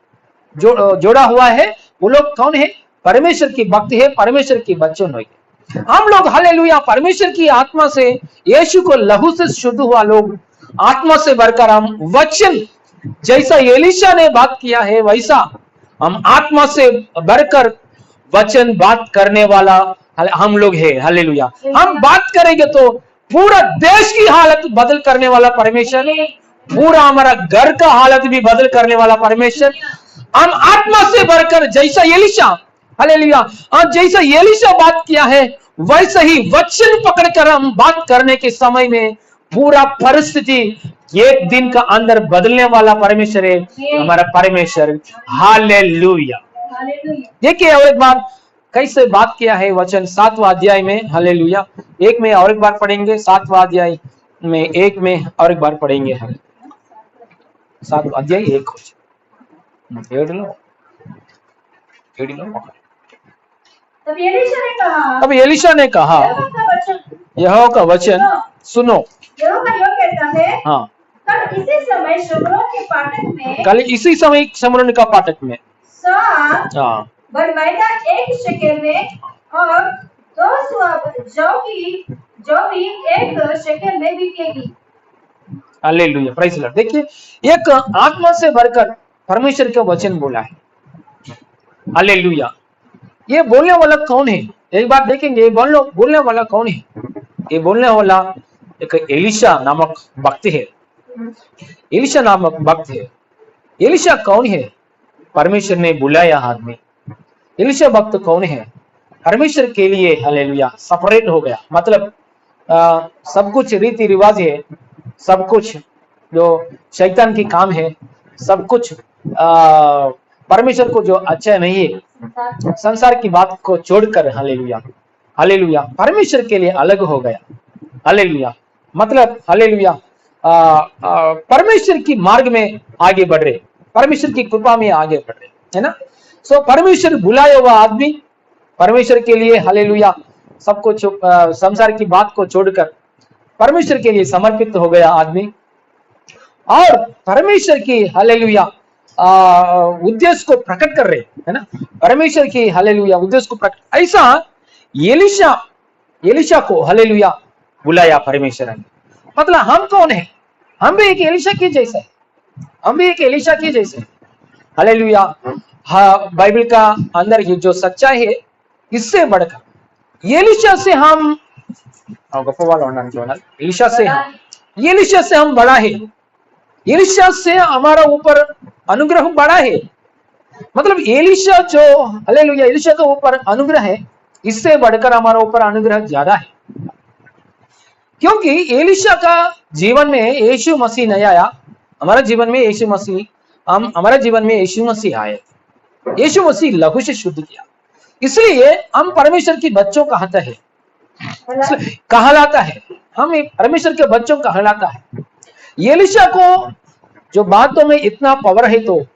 वो लोग कौन है, परमेश्वर की भक्त है, परमेश्वर की बच्चों है। हम लोग, हालेलुया, परमेश्वर की आत्मा से, यीशु को लहू से शुद्ध हुआ लोग, आत्मा से भरकर हम वचन, जैसा एलीशा ने बात किया है वैसा हम आत्मा से भरकर वचन बात करने वाला हम लोग है, हालेलुया। हम बात करेंगे तो पूरा देश की हालत बदल करने वाला परमेश्वर, पूरा हमारा घर का हालत भी बदल करने वाला परमेश्वर। हम आत्मा से भरकर जैसा एलीशा, हालेलुया, जैसा एलीशा बात किया है वैसे ही वचन पकड़कर हम बात करने के समय में पूरा परिस्थिति एक दिन का अंदर बदलने वाला परमेश्वर है हमारा परमेश्वर, हालेलुया। देखिए और एक बार कैसे बात किया है वचन 7वां अध्याय में, हालेलुया, एक में और एक बार पढ़ेंगे, 7वां अध्याय में एक में और एक बार पढ़ेंगे हम, 7वां अध्याय 1 तब एलीशा ने कहा यहोवा का वचन सुनो। हाँ, कल इसी समय शमरोन का फाटक में हाँ बरमैदा 1 शेकेल में और 2 जौ भी 1 शेकेल में बिकेगी। Hallelujah, praise Lord. देखिए एक आत्मा से भरकर परमेश्वर का वचन बोला है, हालेलुया। ये बोलने वाला कौन है, एक बात देखेंगे, बोलने वाला कौन है। ये बोलने वाला एक एलीशा नामक भक्त है, एलीशा नामक भक्त है। एलीशा कौन है, परमेश्वर ने बुलाया आदमी। एलीशा भक्त कौन है, परमेश्वर के लिए, हालेलुया, सेपरेट हो गया। मतलब सब कुछ रीति रिवाज है, सब कुछ जो शैतान की काम है, सब कुछ परमेश्वर को जो अच्छा नहीं है, संसार की बात को छोड़कर, हालेलुया, हालेलुया, परमेश्वर के लिए अलग हो गया, हालेलुया। मतलब हालेलुया, परमेश्वर की मार्ग में आगे बढ़ रहे, परमेश्वर की कृपा में आगे बढ़ रहे, है ना। सो परमेश्वर बुलाया हुआ आदमी परमेश्वर के लिए, हालेलुया, सब कुछ संसार की बात को छोड़कर परमेश्वर के लिए समर्पित हो गया आदमी, और परमेश्वर की, हालेलुया, उद्देश्य को प्रकट कर रहे, है ना। परमेश्वर की, हालेलुया, उद्देश्य को प्रकट, ऐसा एलीशा को, हालेलुया, बुलाया परमेश्वर ने। मतलब हम कौन है, हम भी एक एलीशा के जैसे, हम भी एक एलीशा के जैसे, हालेलुया। हाँ, बाइबल का अंदर ये जो सच्चाई है, इससे बढ़कर एलिशा से हम एलिशा से हम बड़ा है, एलिशा से हमारा ऊपर अनुग्रह बड़ा है। मतलब एलिशा जो हालेलुया एलिशा के ऊपर अनुग्रह है, इससे बढ़कर हमारा ऊपर अनुग्रह ज्यादा है, क्योंकि एलिशा का जीवन में यीशु मसीह नहीं आया, हमारा जीवन में यीशु मसीह हमारा जीवन में यीशु मसीह आए, यीशु मसीह लहू से शुद्ध किया, इसलिए हम परमेश्वर की बच्चों कहलाता है, हम एक परमेश्वर के बच्चों कहलाता है। एलिशा को जो बातों में इतना पावर है, तो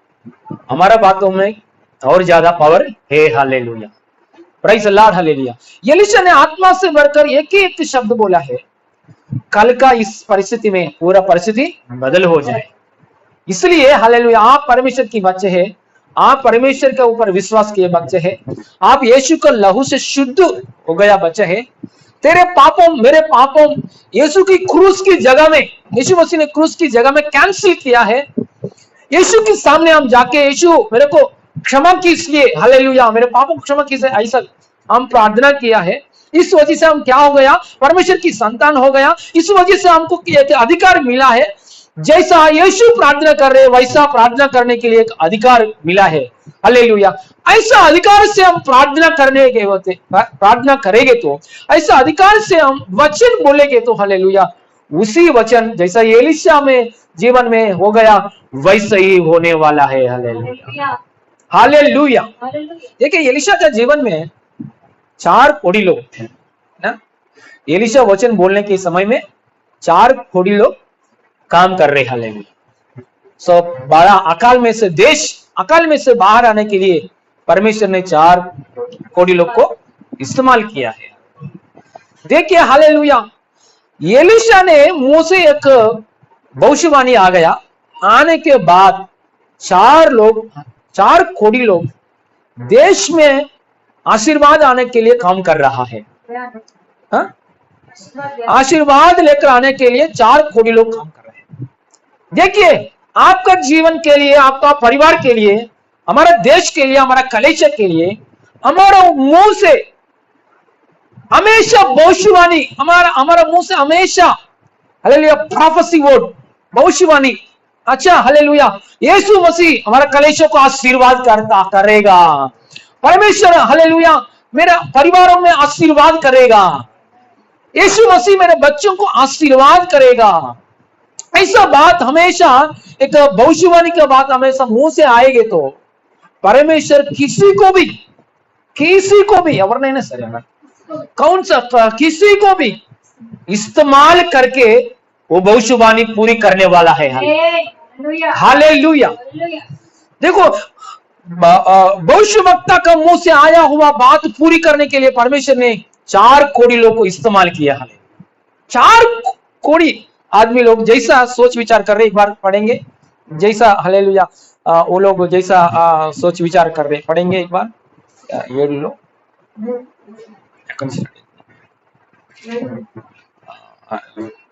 हमारा बातों में और ज्यादा पावर है। Hallelujah, praise the Lord, hallelujah. Elisha ने आत्मा से बढ़कर एक ही एक शब्द बोला है, कल का इस परिस्थिति में पूरा परिस्थिति बदल हो जाए। इसलिए हालेलुया, आप परमेश्वर की बच्चे हैं, आप परमेश्वर के ऊपर विश्वास किए बच्चे हैं, आप यीशु का लहू से शुद्ध हो गया बच्चे हैं। तेरे पापों मेरे पापों यीशु की क्रूस की जगह में, यीशु मसीह ने क्रूस की जगह में कैंसिल किया है। यीशु के सामने हम जाके यीशु मेरे को क्षमा कीजिए, हालेलुया, मेरे पापों को क्षमा कीजिए, ऐसा हम प्रार्थना किया है। इस वजह से हम क्या हो गया, परमेश्वर की संतान हो गया। इस वजह से हमको एक अधिकार मिला है, जैसा यीशु प्रार्थना कर रहे वैसा प्रार्थना करने के लिए एक अधिकार मिला है। हालेलुया, ऐसा अधिकार से हम प्रार्थना करेंगे तो ऐसा अधिकार से हम वचन बोलेंगे तो हालेलुया, उसी वचन जैसा एलिशा में जीवन में हो गया वैसे ही होने वाला है। Hallelujah, hallelujah. देखिए एलिशा का जीवन में 4 कोढ़ी लोग थे ना, एलिशा वचन बोलने के समय में 4 कोढ़ी लोग काम कर रहे। हालेलुया, सो बड़ा अकाल में से अकाल में से बाहर आने के लिए परमेश्वर ने 4 कोढ़ी लोग को इस्तेमाल किया है। देखिए हालेलुया, एलिशा ने मुंह से एक भविष्यवाणी आ गया, आने के बाद 4 कोढ़ी लोग देश में आशीर्वाद आने के लिए काम कर रहा है। हाँ? आशीर्वाद लेकर आने के लिए 4 कोढ़ी लोग काम कर रहे हैं। देखिए आपका जीवन के लिए, आपका परिवार के लिए, हमारा देश के लिए, हमारा कलेक्शन के लिए, हमारा मुंह से हमेशा भविष्यवाणी, हमारा मुंह से हमेशा हालेलुया प्रोफेसी वर्ड, भविष्यवाणी। अच्छा हालेलुया, यीशु मसीह हमारा कलेशों को आशीर्वाद करेगा, परमेश्वर हालेलुया मेरे परिवारों में आशीर्वाद करेगा, यीशु मसीह मेरे बच्चों को आशीर्वाद करेगा। ऐसा बात हमेशा, एक भविष्यवाणी की बात हमेशा मुंह से आएगी तो परमेश्वर किसी को भी और नहीं ना सर, कौन सा किसी को भी इस्तेमाल करके वो भविष्यवाणी पूरी करने वाला है। हालेलुया। देखो भविष्यवक्ता का मुंह से आया हुआ बात पूरी करने के लिए परमेश्वर ने 4 कोढ़ी लोग को इस्तेमाल किया है। 4 कोढ़ी आदमी लोग जैसा सोच विचार कर रहे, एक बार पढ़ेंगे जैसा हालेलुया वो लोग जैसा सोच विचार कर रहे, पढ़ेंगे एक बार ये लो।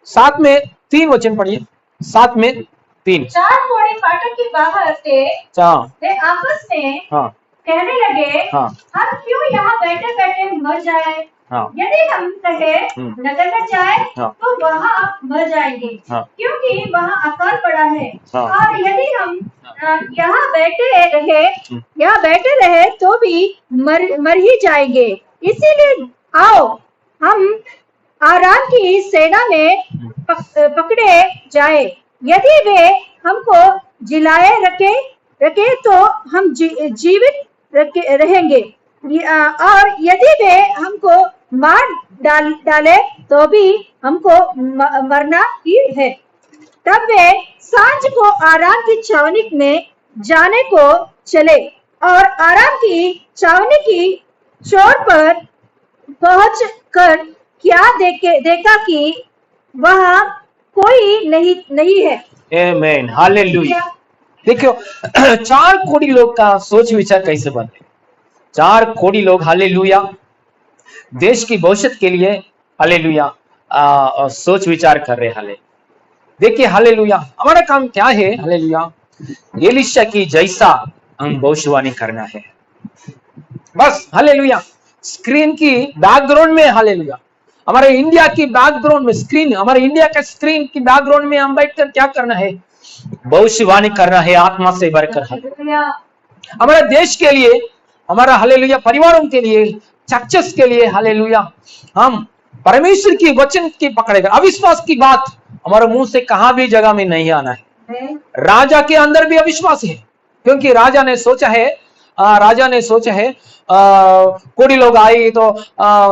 साथ में 3 वचन पढ़िए, 7 में 3। 4 कोढ़ी फाटक के बाहर थे, वे आपस में कहने लगे, हम क्यों यहाँ बैठे बैठे मर जाए, यदि हम कहे नगर में जाए तो वहाँ मर जाएंगे, क्योंकि वहाँ अकाल पड़ा है, और यदि हम यहाँ बैठे रहे तो भी मर ही जाएंगे। इसीलिए आओ हम आराम की सेना में पकड़े जाए, यदि वे हमको जिलाए रखे तो हम जीवित रहेंगे, और यदि वे हमको मार डाले तो भी हमको मरना ही है। तब वे सांझ को आराम की छावनी में जाने को चले, और आराम की छावनी की चोर पर पहुंच कर क्या देखा कि वहां कोई नहीं है। आमीन, हालेलुया। देखो 4 कोढ़ी लोग का सोच विचार कैसे बनते, 4 कोढ़ी लोग हालेलुया देश की भविष्य के लिए हालेलुया सोच विचार कर रहे। हाले देखिए हालेलुया, हमारा काम क्या है, हालेलुया एलिशा की जैसा हम भविष्यवाणी करना है, बस हालेलुया। स्क्रीन की बैकग्राउंड में, हालेलुया, हमारे इंडिया की बैकग्राउंड में स्क्रीन, हमारे इंडिया का स्क्रीन की बैकग्राउंड में हम बैठकर क्या करना है? भविष्यवाणी करना है आत्मा से भरकर। हमारे देश के लिए, हमारा हालेलुया परिवारों के लिए, चर्चेस के लिए, हालेलुया, हम परमेश्वर की वचन की पकड़ेगा। अविश्वास की बात हमारे मुंह से कहां भी जगह में नहीं आना है। राजा के अंदर भी अविश्वास है, क्योंकि राजा ने सोचा है कोड़ी लोग आए तो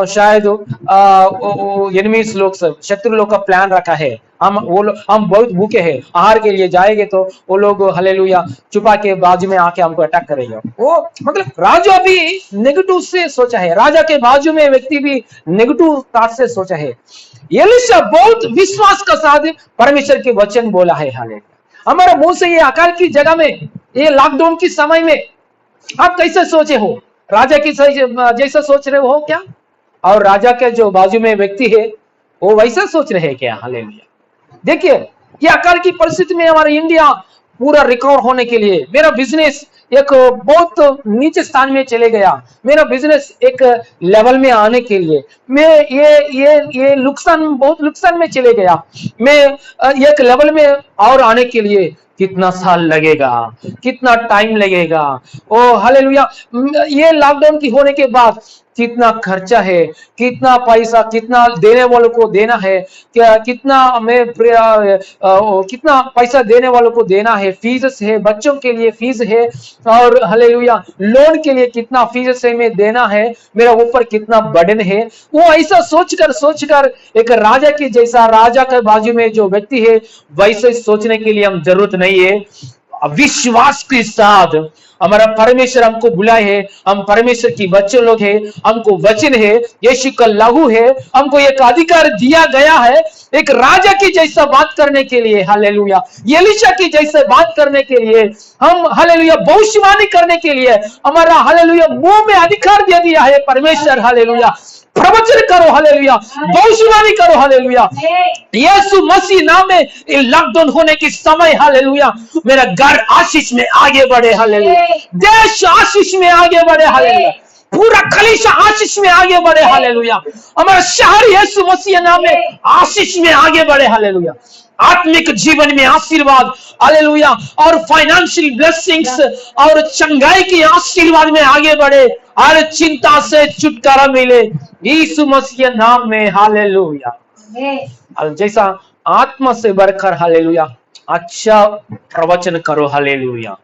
शायद एनिमीज लोग, सब शत्रु लोग का प्लान रखा है, हम बहुत भूखे हैं, आहार के लिए जाएंगे तो वो लोग हालेलुया छुपा के बाजू में आके हमको अटैक करेंगे। वो मतलब राजा भी नेगेटिव से सोचा है, राजा के बाजू में व्यक्ति भी नेगेटिव तार से सोचा है। एलीशा बहुत विश्वास के साथ परमेश्वर के वचन बोला है। हालेलुया, हमारे मुंह से ये अकाल की जगह में, ये लॉकडाउन की समय में आप कैसे सोचे हो? राजा की जैसा सोच रहे हो क्या? और राजा के जो बाजू में व्यक्ति है वो वैसा सोच रहे हैं क्या? हालेलुया, देखिए ये अकाल की परिस्थिति में हमारा इंडिया पूरा रिकवर होने के लिए, मेरा बिजनेस एक बहुत नीचे स्थान में चले गया, मेरा बिजनेस एक लेवल में आने के लिए मैं ये नुकसान, बहुत नुकसान में चले गया, मैं एक लेवल में और आने के लिए कितना साल लगेगा, कितना टाइम लगेगा? ओ हालेलुया, ये लॉकडाउन की होने के बाद कितना खर्चा है, कितना पैसा, कितना देने वालों को देना है, क्या कितना कितना पैसा देने वालों को देना है, फीस है, बच्चों के लिए फीस है, और हालेलुया लोन के लिए कितना फीस है में देना है, मेरा ऊपर कितना बर्डन है। वो ऐसा सोचकर एक राजा की जैसा, राजा के बाजू में जो व्यक्ति है वैसे सोचने के लिए हम जरूरत नहीं है। विश्वास के साथ हमारा परमेश्वर हमको बुलाए है, हम परमेश्वर की बच्चे लोग हैं, हमको वचन है, यीशु का लहू है, हमको एक अधिकार दिया गया है एक राजा की जैसा बात करने के लिए। हालेलुया, एलीशा की जैसे बात करने के लिए, हम हालेलुया भविष्यवाणी करने के लिए हमारा हालेलुया मुंह में अधिकार दे दिया है परमेश्वर। हालेलुया, प्रवचन करो, हालेलुया भविष्यवाणी करो, हालेलुया यीशु मसीह नाम में लॉकडाउन होने के समय, हालेलुया मेरा घर आशीष में आगे बढ़े, हालेलुया देश आशीष में आगे बढ़े, हालेलुया पूरा कलीसिया आशीष में आगे बढ़े, हालेलुया हमारा शहर यीशु मसीह नाम में आशीष में आगे बढ़े, हालेलुया आत्मिक जीवन में आशीर्वाद, हालेलुया और फाइनेंशियल ब्लेसिंग्स और चंगाई की आशीर्वाद में आगे बढ़े, हर चिंता से छुटकारा मिले यीशु मसीह नाम में, हालेलुया। जैसा आत्मा से भरकर, हालेलुया अच्छा प्रवचन करो, हालेलुया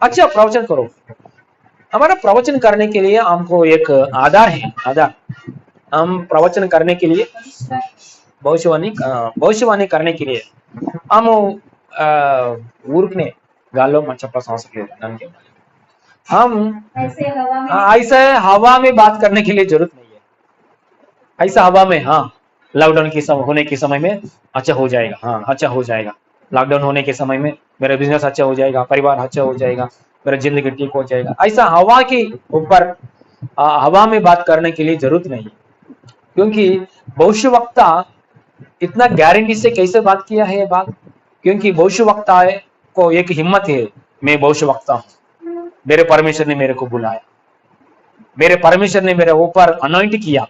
अच्छा प्रवचन करो। हमारा प्रवचन करने के लिए हमको एक आधार है, आधार हम प्रवचन करने के लिए, भविष्यवाणी करने के लिए हम ఊరుకునే गालो मचप्पा सांस ले के हम ऐसे हवा में बात करने के लिए जरूरत नहीं है। ऐसा हवा में, हाँ लॉकडाउन के समय होने के समय में अच्छा हो जाएगा, हाँ अच्छा हो जाएगा, लॉकडाउन होने के समय में मेरा बिजनेस अच्छा हो जाएगा, परिवार अच्छा हो जाएगा, मेरा जिंदगी ठीक हो जाएगा, ऐसा हवा के ऊपर हवा में बात करने के लिए जरूरत नहीं है। क्योंकि भविष्यवक्ता इतना गारंटी से कैसे बात किया है ये बात? क्योंकि भविष्यवक्ता को एक हिम्मत है, मैं भविष्यवक्ता हूं, मेरे परमेश्वर ने मेरे को बुलाया, मेरे परमेश्वर ने मेरे ऊपर अनॉइंट किया,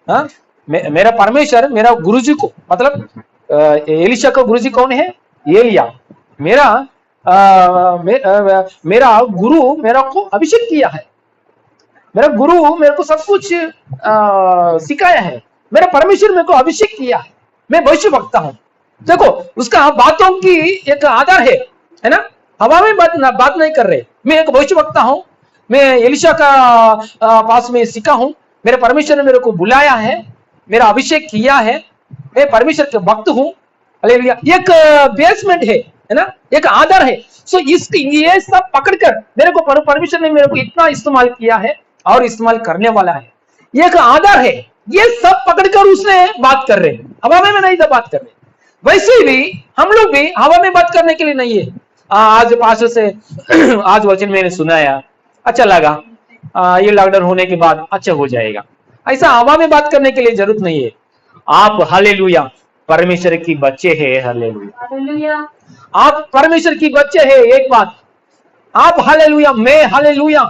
हाँ मेरा परमेश्वर मेरा गुरुजी को, मतलब एलीशा का गुरुजी कौन है? एलिया। मेरा गुरु मेरा को अभिषेक किया है, मेरा गुरु मेरे को सब कुछ सिखाया है, मेरा परमेश्वर मेरे को अभिषेक किया है, मैं भविष्यवक्ता हूं। देखो उसका बातों की एक आधार है ना, हवा में बात नहीं कर रहे, मैं एक भविष्यवक्ता हूं, मैं एलीशा का पास में सीखा हूं, मेरे परमेश्वर ने मेरे को बुलाया है, मेरा अभिषेक किया है, मैं परमेश्वर के भक्त हूं, हालेलुया एक बेसमेंट है ना, एक आधार है। सो ये सब पकड़कर मेरे को परमेश्वर ने मेरे को इतना इस्तेमाल किया है और इस्तेमाल करने वाला है, एक आधार है, ये सब पकड़कर उसने बात कर रहे, हवा में नहीं था बात कर रहे। वैसे भी हम लोग भी हवा में बात करने के लिए नहीं है। आज पास्टर से आज वचन मैंने सुनाया, अच्छा लगा, ये लॉकडाउन होने के बाद अच्छा हो जाएगा, ऐसा हवा में बात करने के लिए जरूरत नहीं है। आप हालेलुया परमेश्वर की बच्चे हैं, हालेलुया आप परमेश्वर की बच्चे हैं। एक बात आप हालेलुया, मैं हालेलुया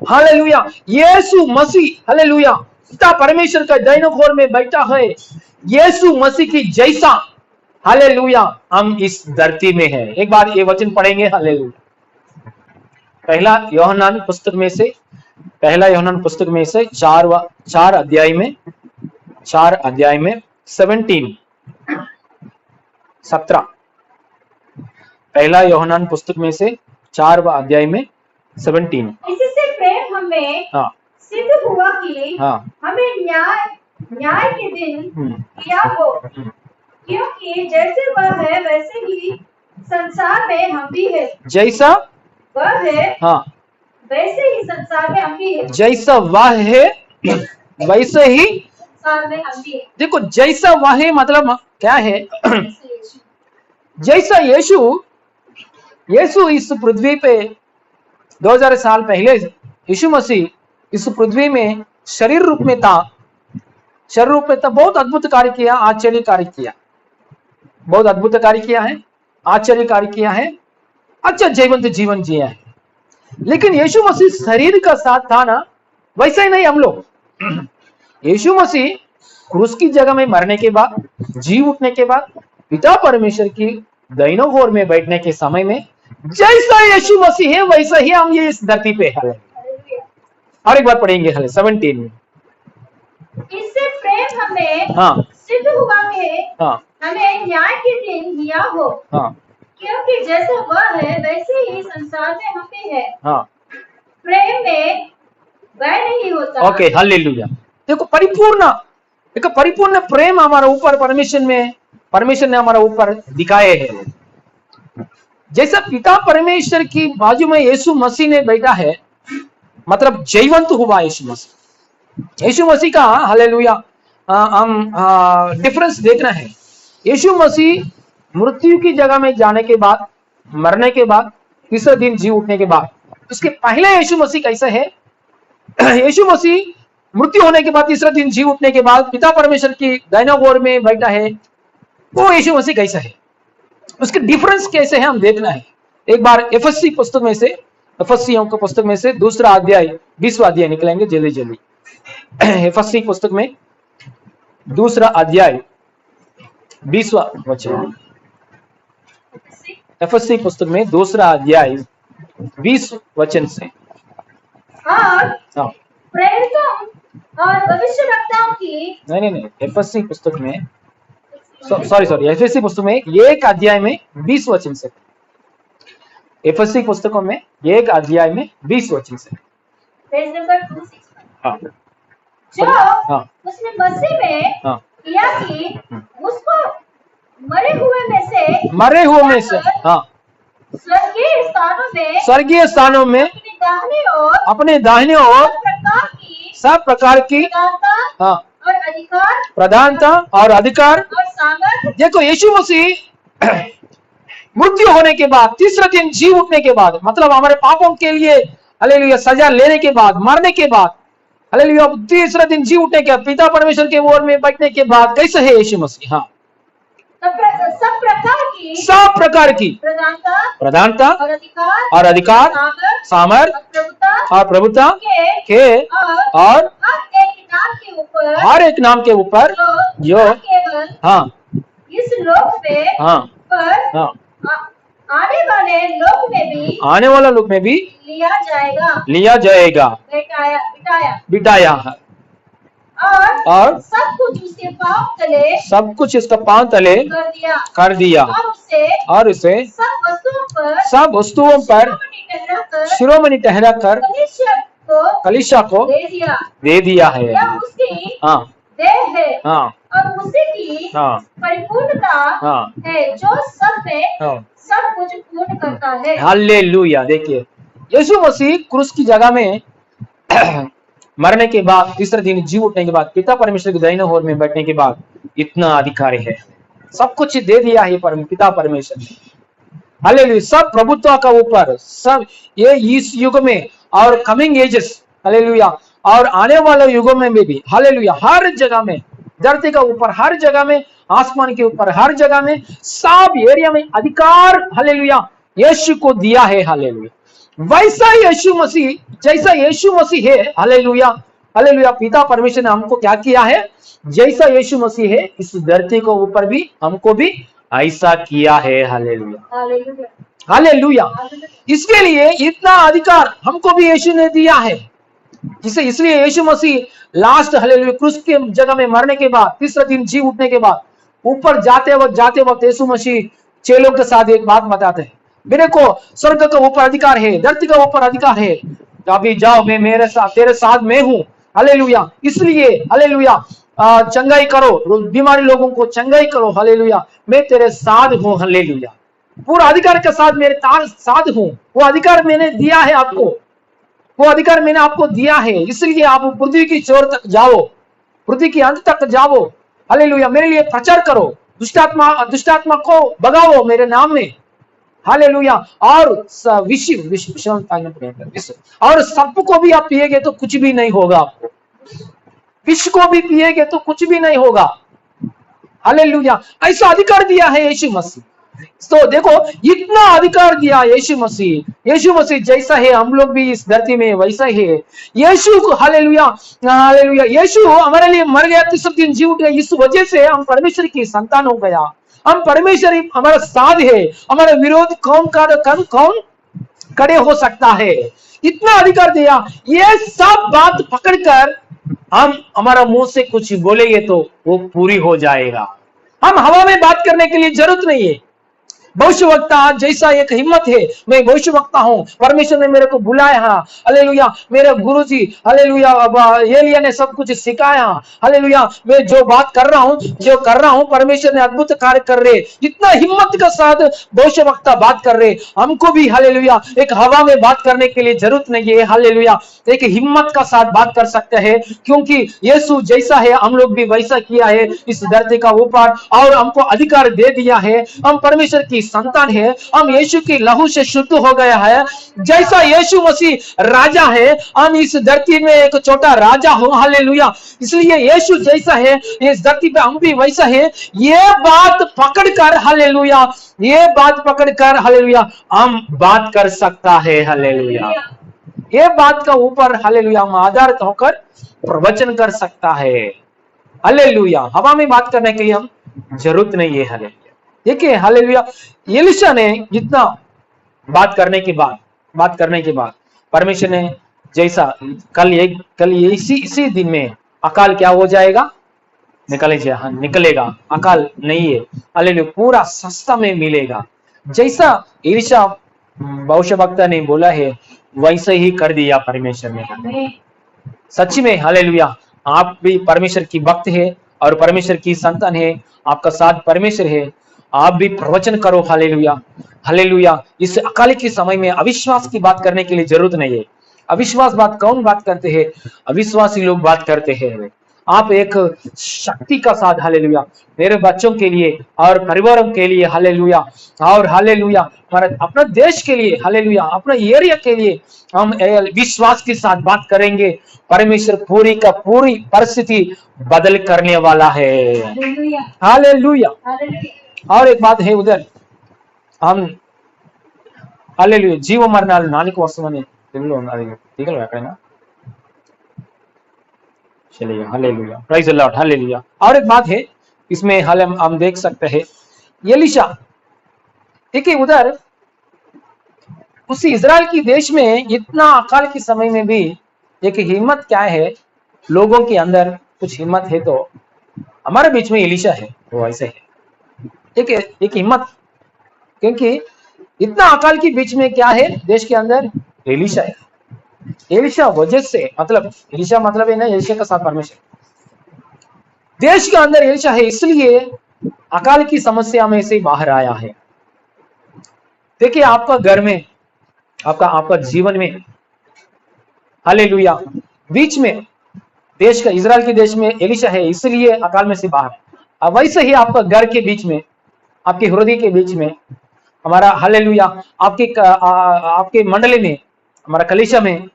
हालेलुया, यीशु मसीह, हालेलुया, पिता परमेश्वर का दाहिने ओर में बैठा है, यीशु मसीह की जैसा, हालेलुया, हम इस धरती में है। एक बार ये वचन पढ़ेंगे, हालेलुया। पहला यूहन्ना पुस्तक में से 4 अध्याय में 17 पहला यूहन्ना पुस्तक में से 4 अध्याय में 17। इससे प्रेम हमें हाँ सिद्ध हुआ कि हाँ हमें न्याय के दिन किया हो, क्योंकि जैसे वह है वैसे ही संसार में हम भी है। जैसा वह है, हाँ, वैसे ही संसार में हम भी है। जैसा वह है वैसे ही संसार में हम भी है। देखो, जैसा वह है मतलब क्या है? जैसा यीशु इस पृथ्वी पे 2000 साल पहले यीशु मसीह इस पृथ्वी में शरीर रूप में था, बहुत अद्भुत कार्य किया, आश्चर्य कार्य किया, बहुत अद्भुत कार्य किया है, आश्चर्य कार्य किया है, अच्छा जीवंत जीवन जिया है। लेकिन यीशु मसीह शरीर का साथ था ना, वैसा ही नहीं हम लोग। यीशु मसीह क्रूस की जगह में मरने के बाद, जी उठने के बाद, पिता परमेश्वर की दाहिने ओर में बैठने के समय में जैसा यीशु मसीह है वैसा ही हम ये इस धरती पे है। और एक बार पढ़ेंगे 17 में। इससे प्रेम हमें हाँ सिद्ध हुआ कि हाँ हमें न्याय के दिन दिया हो, हाँ क्योंकि जैसे वह है वैसे ही संसार में हम भी है। हाँ, प्रेम में वह नहीं होता। Okay, hallelujah. देखो, परिपूर्ण प्रेम हमारा ऊपर परमेश्वर ने हमारा ऊपर दिखाए है। जैसा पिता परमेश्वर की बाजू में यीशु मसीह ने बैठा है, मतलब जीवंत हुआ यीशु मसीह का, हालेलुया, हम डिफरेंस देखना है। यीशु मसीह मृत्यु की जगह में जाने के बाद, मरने के बाद, तीसरे दिन जी उठने के बाद, उसके पहले यीशु मसीह कैसा है? यीशु मसीह मृत्यु होने के बाद, तीसरे दिन जी उठने के बाद पिता परमेश्वर की दाहिने ओर में बैठा है, वो यीशु मसीह कैसा है, उसके डिफरेंस कैसे है, हम देखना है। एक बार एफएससी पुस्तक में से, एफएससियों की पुस्तक में से 2 अध्याय 20वां अध्याय निकलेंगे जल्दी। एफएससी पुस्तक में 2 अध्याय 20वां वचन। एफएससी पुस्तक में 2 अध्याय 20 वचन से। और हाँ, प्रेरितों और भविष्यवक्ताओं की, नहीं, एफएससी पुस्तक में, सॉरी, एफएससी पुस्तक में 1 अध्याय में 20 वचन से। एफएससी पुस्तकों में 1 अध्याय में 20 वचन से। Page number 261। हाँ, जो हाँ, उसने मसीह में हाँ, किया कि उसको मरे हुए में से हाँ, स्वर्गीय स्थानों में अपने दाहिने ओर सब प्रकार की हाँ, और अधिकार, प्रधानता और अधिकार। और सामर्थ। देखो, यीशु मसीह मृत्यु होने के बाद, तीसरे दिन जी उठने के बाद, मतलब हमारे पापों के लिए, हालेलुया, सजा लेने के बाद, मरने के बाद, हालेलुया, तीसरे दिन जी उठने के बाद, पिता परमेश्वर के ओर में बैठने के बाद कैसे है यीशु मसीह? हाँ, सब प्रकार की प्रधानता और अधिकार, सामर्थ और प्रभुता के और हर एक नाम के ऊपर जो हाँ इस लोक पे हाँ पर हाँ आने वाला लोक में भी लिया जाएगा, बिठाया है। और सब कुछ उसके पांव तले, सब कुछ इसका पांव तले कर दिया और उसे सब वस्तुओं पर शिरोमणि ठहरा कर कलीसिया को दे दिया है। हाँ हाँ और उसी की हाँ परिपूर्णता हाँ है जो सब में हाँ, सब कुछ पूर्ण करता है। हालेलुया। देखिए, यीशु मसीह क्रूस की जगह में मरने के बाद, तीसरे दिन जी उठने के बाद, पिता परमेश्वर के दाहिने ओर में बैठने के बाद इतना अधिकारी है, सब कुछ दे दिया है पिता परमेश्वर ने। हालेलुया। सब प्रभुत्व का ऊपर, सब ये इस युग में और कमिंग एजेस, हालेलुया, और आने वाले युगों में भी, हालेलुया, हर जगह में, धरती का ऊपर हर जगह में, आसमान के ऊपर हर जगह में, सब एरिया में अधिकार, हालेलुया, यीशु को दिया है। हालेलुया। वैसा यीशु मसीह, जैसा यीशु मसीह है, हालेलुया हालेलुया, पिता परमेश्वर ने हमको क्या किया है, जैसा यीशु मसीह है इस धरती को ऊपर भी हमको भी ऐसा किया है। Hallelujah hallelujah. इसके लिए इतना अधिकार हमको भी यीशु ने दिया है। इसलिए यीशु मसीह लास्ट हालेलुया क्रूस के जगह में मरने के बाद, तीसरे दिन जी उठने के बाद ऊपर जाते वक्त यीशु मसीह चेलों के साथ एक बात बताते हैं, मेरे को स्वर्ग का ऊपर अधिकार है, धरती का ऊपर अधिकार है, तो अभी जाओ, मैं मेरे साथ, तेरे साथ मैं हूं। हालेलुया। इसलिए हालेलुया चंगाई करो, बीमारी लोगों को चंगाई करो। हालेलुया, मैं तेरे साथ हूं। हालेलुया, पूरा अधिकार के साथ मेरे साथ हूं। वो अधिकार मैंने दिया है आपको, वो अधिकार मैंने आपको दिया है। इसलिए आप पृथ्वी की छोर तक जाओ, पृथ्वी के अंत तक जाओ। हालेलुया, मेरे लिए प्रचार करो, दुष्टात्मा को भगाओ मेरे नाम में। हालेलुया। और और सबको भी आप पिएगे तो कुछ भी नहीं होगा आपको, विष को भी पिएगे तो कुछ भी नहीं होगा। हालेलुया, ऐसा अधिकार दिया है यीशु मसीह। तो देखो, इतना अधिकार दिया यीशु मसीह। यीशु मसीह जैसा है हम लोग भी इस धरती में वैसा ही है। यीशु को हालेलुया हालेलुया, यीशु हमारे लिए मर गया, तीसरे दिन जी उठ गया। इस वजह से हम परमेश्वर की संतान हो गया। हम परमेश्वर हमारा साथ है, हमारा विरोध कौन खड़े हो सकता है। इतना अधिकार दिया। ये सब बात पकड़कर हम हमारा मुंह से कुछ बोलेंगे तो वो पूरी हो जाएगा। हम हवा में बात करने के लिए जरूरत नहीं है। भविष्यवक्ता जैसा एक हिम्मत है, मैं भविष्यवक्ता हूं, परमेश्वर ने मेरे को बुलाया। हालेलुया, मेरे गुरुजी हालेलुया एलिया ने सब कुछ सिखाया। हालेलुया, मैं जो बात कर रहा हूं परमेश्वर ने अद्भुत कार्य कर रहे। इतना हिम्मत के साथ भविष्यवक्ता बात कर रहे। हमको भी हालेलुया एक हवा में बात करने के लिए जरूरत नहीं है। हालेलुया, एक हिम्मत का साथ बात कर सकते हैं, क्योंकि यीशु जैसा है हम लोग भी वैसा किया है इस धरती का ऊपर, और हमको अधिकार दे दिया है। हम परमेश्वर की संतान है, हम यीशु की लहू से शुद्ध हो गया है। जैसा यीशु मसीह राजा है, हम इस धरती में एक छोटा राजा हो। हालेलुया, इसलिए यीशु जैसा है इस धरती पे हम भी वैसा है। ये बात पकड़कर हालेलुया, ये बात पकड़कर हालेलुया हम बात कर सकता है। हालेलुया, ये बात का ऊपर हालेलुया हम आधारित होकर प्रवचन कर सकता है। हालेलुया, हवा में बात करने के लिए हम जरूरत नहीं है। हालेलुया, देखिए हालेलुया, एलिशा ने जितना बात करने के बाद परमेश्वर ने जैसा कल इसी दिन में अकाल क्या हो जाएगा, निकलेगा। अकाल नहीं है, हालेलुया, पूरा सस्ता में मिलेगा। जैसा एलिशा भविष्यवक्ता ने बोला है वैसे ही कर दिया परमेश्वर ने। सच्ची में हालेलुया, आप भी परमेश्वर की भक्त है और परमेश्वर की संतान है, आपका साथ परमेश्वर है। आप भी प्रवचन करो। हालेलुया हालेलुया, इस अकाल के समय में अविश्वास की बात करने के लिए जरूरत नहीं है। अविश्वास बात कौन बात करते हैं? अविश्वासी लोग बात करते हैं। आप एक शक्ति का साथ हालेलुया मेरे बच्चों के लिए और परिवारों के लिए हालेलुया, और हालेलुया हमारे अपना देश के लिए हालेलुया, अपना एरिया के लिए हम विश्वास के साथ बात करेंगे। परमेश्वर पूरी का पूरी परिस्थिति बदल करने वाला है। हालेलुया। और एक बात है, उधर हम हालेलुया जीव मरणाలు 4 వస్తుందని తెలుగులో ఉన్నది, తీగలు ఎక్కడైనా चलिए। Hallelujah, praise the Lord, hallelujah. और एक बात है इसमें हम देख सकते हैं, एलिशा देखिए उधर उसी इजराइल की देश में इतना अकाल के समय में भी एक हिम्मत क्या है, लोगों के अंदर कुछ हिम्मत है। तो हमारे बीच में एलिशा है, वो ऐसे है एक हिम्मत, क्योंकि इतना अकाल के बीच में क्या है देश के अंदर, एलिशा है। एलिशा वजह से मतलब एलिशा मतलब है ना, एलिशा का साथ परमेश्वर, देश के अंदर एलिशा है, इसलिए अकाल की समस्या में से बाहर आया है। देखिए आपका घर में, आपका जीवन में हालेलुया बीच में देश का, इजराइल के देश में एलिशा है, इसलिए अकाल में से बाहर। वैसे ही आपका घर के बीच में, आपके हृदय के बीच में हमारा हालेलुया, आपके मंडली में, हमारा कलीसिया में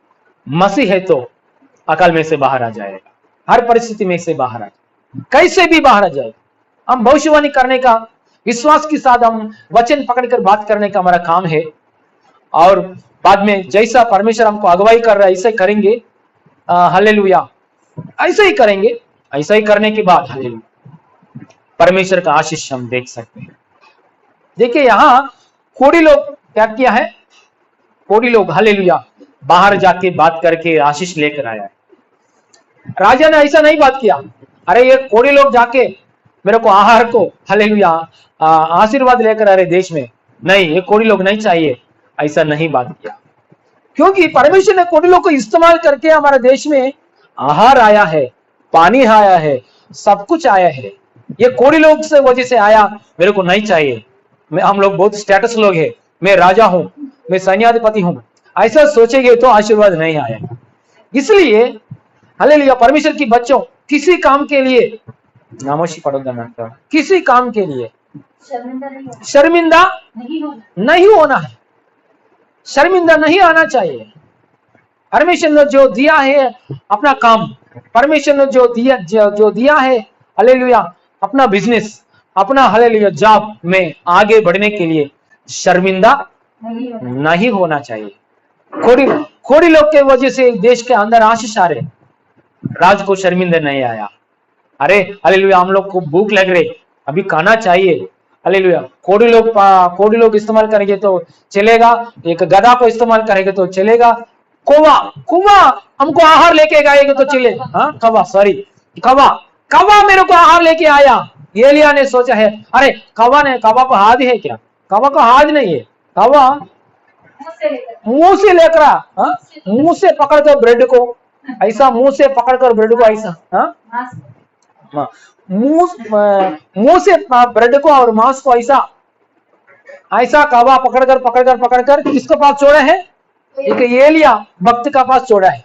मसीह है तो अकाल में से बाहर आ जाएगा। हर परिस्थिति में से बाहर आ जाए, कैसे भी बाहर आ जाए। हम भविष्यवाणी करने का, विश्वास के साथ हम वचन पकड़कर बात करने का हमारा काम है। और बाद में जैसा परमेश्वर हमको अगुवाई कर रहा है ऐसे करेंगे, हालेलुया, ऐसे ही करेंगे। ऐसा ही करने के बाद हालेलुया परमेश्वर का आशीष हम देख सकते हैं। देखिए यहाँ कोड़ी लोग क्या किया है, कोड़ी लोग हालेलुया बाहर जाके बात करके आशीष लेकर आया है। राजा ने ऐसा नहीं बात किया, अरे ये कोड़ी लोग जाके मेरे को आहार को हालेलुया आशीर्वाद लेकर आ रहे देश में, नहीं ये कोड़ी लोग नहीं चाहिए, ऐसा नहीं बात किया। क्योंकि परमेश्वर ने कोड़ी लोग को इस्तेमाल करके हमारे देश में आहार आया है, पानी आया है, सब कुछ आया है। ये कोड़ी लोग से वजह से आया, मेरे को नहीं चाहिए, हम लोग बहुत स्टेटस लोग हैं, मैं राजा हूं, मैं सैन्याधिपति हूं, ऐसा सोचेंगे तो आशीर्वाद नहीं आएगा। इसलिए हालेलुया परमेश्वर की बच्चों किसी काम के लिए नामोशी पड़ोगा, किसी काम के लिए शर्मिंदा नहीं होना है, शर्मिंदा नहीं आना चाहिए। परमेश्वर ने जो दिया है अपना काम, परमेश्वर ने जो दिया है हालेलुया अपना बिजनेस, अपना हालेलुया जॉब में आगे बढ़ने के लिए शर्मिंदा नहीं होना चाहिए। खोड़ी लोग के वजह से देश के अंदर आशीष आ रहे, राज को शर्मिंदा नहीं आया। अरे हालेलुया हम लोग को भूख लग रही, अभी खाना चाहिए, हालेलुया कोड़ी लोग इस्तेमाल करेंगे तो चलेगा, एक गधा को इस्तेमाल करेंगे तो चलेगा, कौवा हमको आहार लेके आएगा तो चलेगा। हाँ कौवा मेरे को आहार लेके आया। एलिया ने सोचा है, अरे कौवा को हाथ है क्या? कौवा को हाथ नहीं है, कौवा मुंह से लेकर मुंह से पकड़कर ब्रेड को ऐसा, मुंह से पकड़कर ब्रेड को ऐसा, मुंह से ब्रेड को और मांस को ऐसा ऐसा कौवा पकड़कर किसके पास छोड़ा है? एक एलिया भक्त का पास छोड़ा है।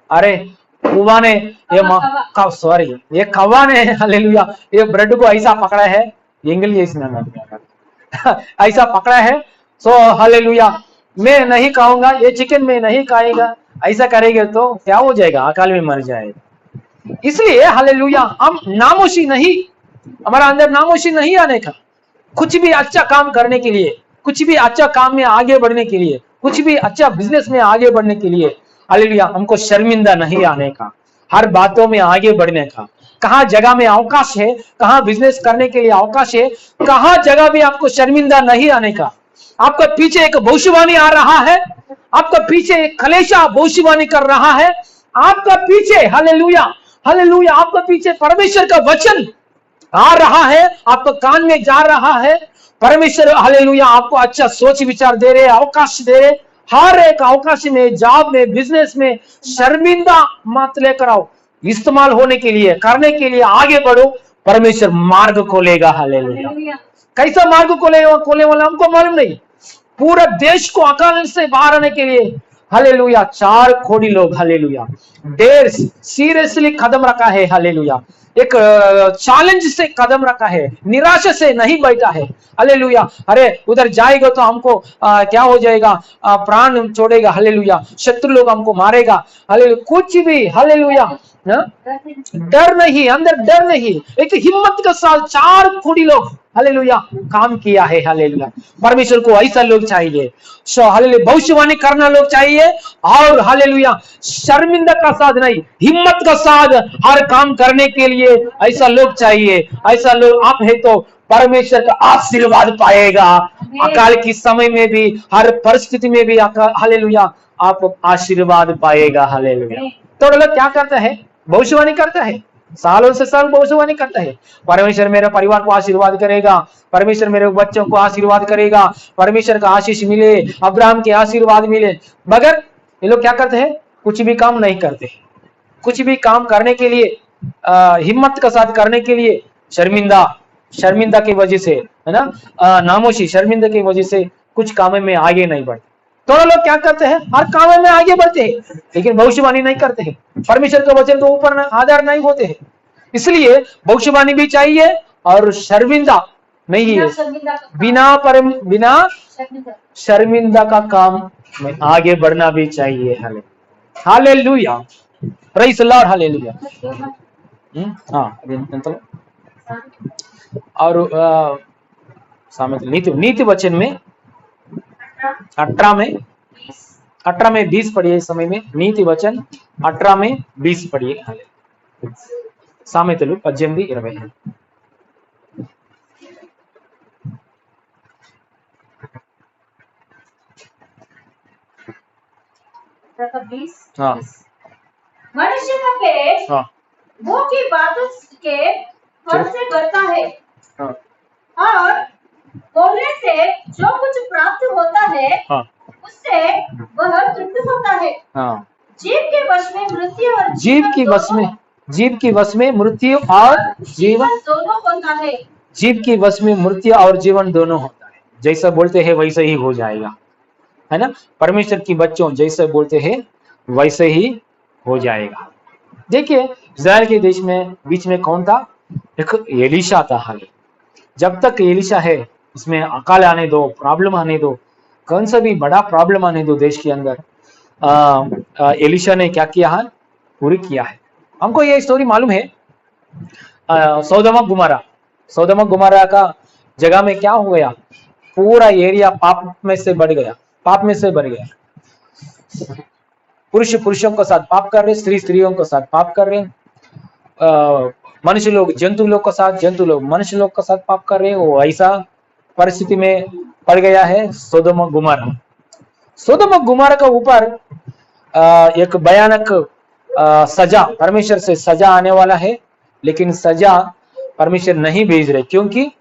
अरे कौवा ने ये कौवा ने हालेलुया ये ब्रेड को ऐसा पकड़ा है, इंग्लिश में ऐसा पकड़ा है, सो हालेलुया मैं नहीं खाऊंगा, ये चिकन में नहीं खाएगा, ऐसा करेंगे तो क्या हो जाएगा, अकाल में मर जाएगा। इसलिए हालेलुया हम नामोशी नहीं, हमारा अंदर नामोशी नहीं आने का, कुछ भी अच्छा काम करने के लिए, कुछ भी अच्छा काम में आगे बढ़ने के लिए, कुछ भी अच्छा बिजनेस में आगे बढ़ने के लिए हालेलुया हमको शर्मिंदा नहीं आने का, हर बातों में आगे बढ़ने का। कहाँ जगह में अवकाश है, कहाँ बिजनेस करने के लिए अवकाश है, कहाँ जगह भी आपको शर्मिंदा नहीं आने का। आपका पीछे एक भविष्यवाणी आ रहा है, आपका पीछे एक कलेशा भविष्यवाणी कर रहा है, आपका पीछे हालेलुया हालेलुया आपका पीछे परमेश्वर का वचन आ रहा है, आपको कान में जा रहा है। परमेश्वर हालेलुया आपको अच्छा सोच विचार दे रहे, अवकाश दे रहे, हर एक अवकाश में, जॉब में, बिजनेस में शर्मिंदा मत लेकर आओ, इस्तेमाल होने के लिए, करने के लिए आगे बढ़ो, परमेश्वर मार्ग खोलेगा। हालेलुया कैसा मार्ग खोले वाला हमको मालूम नहीं। पूरा देश को अकाल से बाहर आने के लिए हालेलुया 4 खोड़ी लोग हालेलुया डेर सीरियसली कदम रखा है, हालेलुया एक चैलेंज से कदम रखा है, निराशा से नहीं बैठा है। हालेलुया अरे उधर जाएगा तो हमको क्या हो जाएगा, प्राण छोड़ेगा, हालेलुया शत्रु लोग हमको मारेगा, हालेलुया कुछ भी हालेलुया डर नहीं, अंदर डर नहीं, एक हिम्मत के साथ 4 खोड़ी लोग हालेलुया काम किया है। हालेलुया परमेश्वर को ऐसा लोग चाहिए, हालेलुया भविष्यवाणी करना लोग चाहिए, और हालेलुया शर्मिंदा का साथ नहीं, हिम्मत का साथ हर काम करने के लिए ऐसा लोग चाहिए। ऐसा लोग आप है तो परमेश्वर का आशीर्वाद पाएगा, अकाल की समय में भी, हर परिस्थिति में भी हालेलुया आप आशीर्वाद पाएगा। हालेलुया तो लोग क्या करता है, भविष्यवाणी करता है, सालों से साल भविष्यवाणी करता है, परमेश्वर मेरे परिवार को आशीर्वाद करेगा, परमेश्वर मेरे बच्चों को आशीर्वाद करेगा, परमेश्वर का आशीष मिले, अब्राहम के आशीर्वाद मिले। मगर ये लोग क्या करते हैं, कुछ भी काम नहीं करते, कुछ भी काम करने के लिए हिम्मत के साथ करने के लिए शर्मिंदा की वजह से, है ना, नामोशी शर्मिंदा की वजह से कुछ काम में आगे नहीं बढ़ते। थोड़ा लोग क्या करते हैं, हर काम में आगे बढ़ते हैं लेकिन भविष्यवाणी नहीं करते हैं, परमेश्वर के वचन के ऊपर आधार नहीं होते हैं। इसलिए भविष्यवाणी भी चाहिए और शर्मिंदा नहीं है, बिना शर्मिंदा का काम में आगे बढ़ना भी चाहिए। Hallelujah praise the Lord hallelujah. और नीति वचन में 18 में 18 में 20 पढ़िए। इस समय में नीति वचन 18 में 20 पढ़िए। సామెతలు 18:20। हाँ मनुष्य का पेट हाँ वो की बातों के फल से भरता है हाँ और बोलने से जो कुछ प्राप्त होता है हाँ उससे वह तृप्त होता है। हाँ जीव के वश में मृत्यु और जीव की वश में मृत्यु और जीवन दोनों होता है। जीव की वश में मृत्यु और जीवन दोनों होता है। जैसा बोलते हैं वैसे ही हो जाएगा, है ना। परमेश्वर की बच्चों जैसे बोलते हैं वैसे ही हो जाएगा। देखिए इस्राएल के देश में बीच में कौन था? एक एलीशा था। हाल जब तक एलीशा है इसमें अकाल आने दो, प्रॉब्लम आने दो, कौन सा भी बड़ा प्रॉब्लम आने दो देश के अंदर, एलीशा ने क्या किया है? पूरी किया है। हमको ये स्टोरी मालूम है। सौदोम गुमोरा का जगह में क्या हो गया? पूरा एरिया पाप में से बढ़ गया, पाप में से बढ़ गया। पुरुष पुरुषों के साथ पाप कर रहे, स्त्री स्त्रियों के साथ पाप कर रहे, मनुष्य लोग जंतु लोग के साथ, जंतु लोग मनुष्य लोग के साथ पाप कर रहे। वो ऐसा परिस्थिति में पड़ गया है सोदोम गुमोरा के ऊपर एक भयानक सजा, परमेश्वर से सजा आने वाला है। लेकिन सजा परमेश्वर नहीं भेज रहे, क्योंकि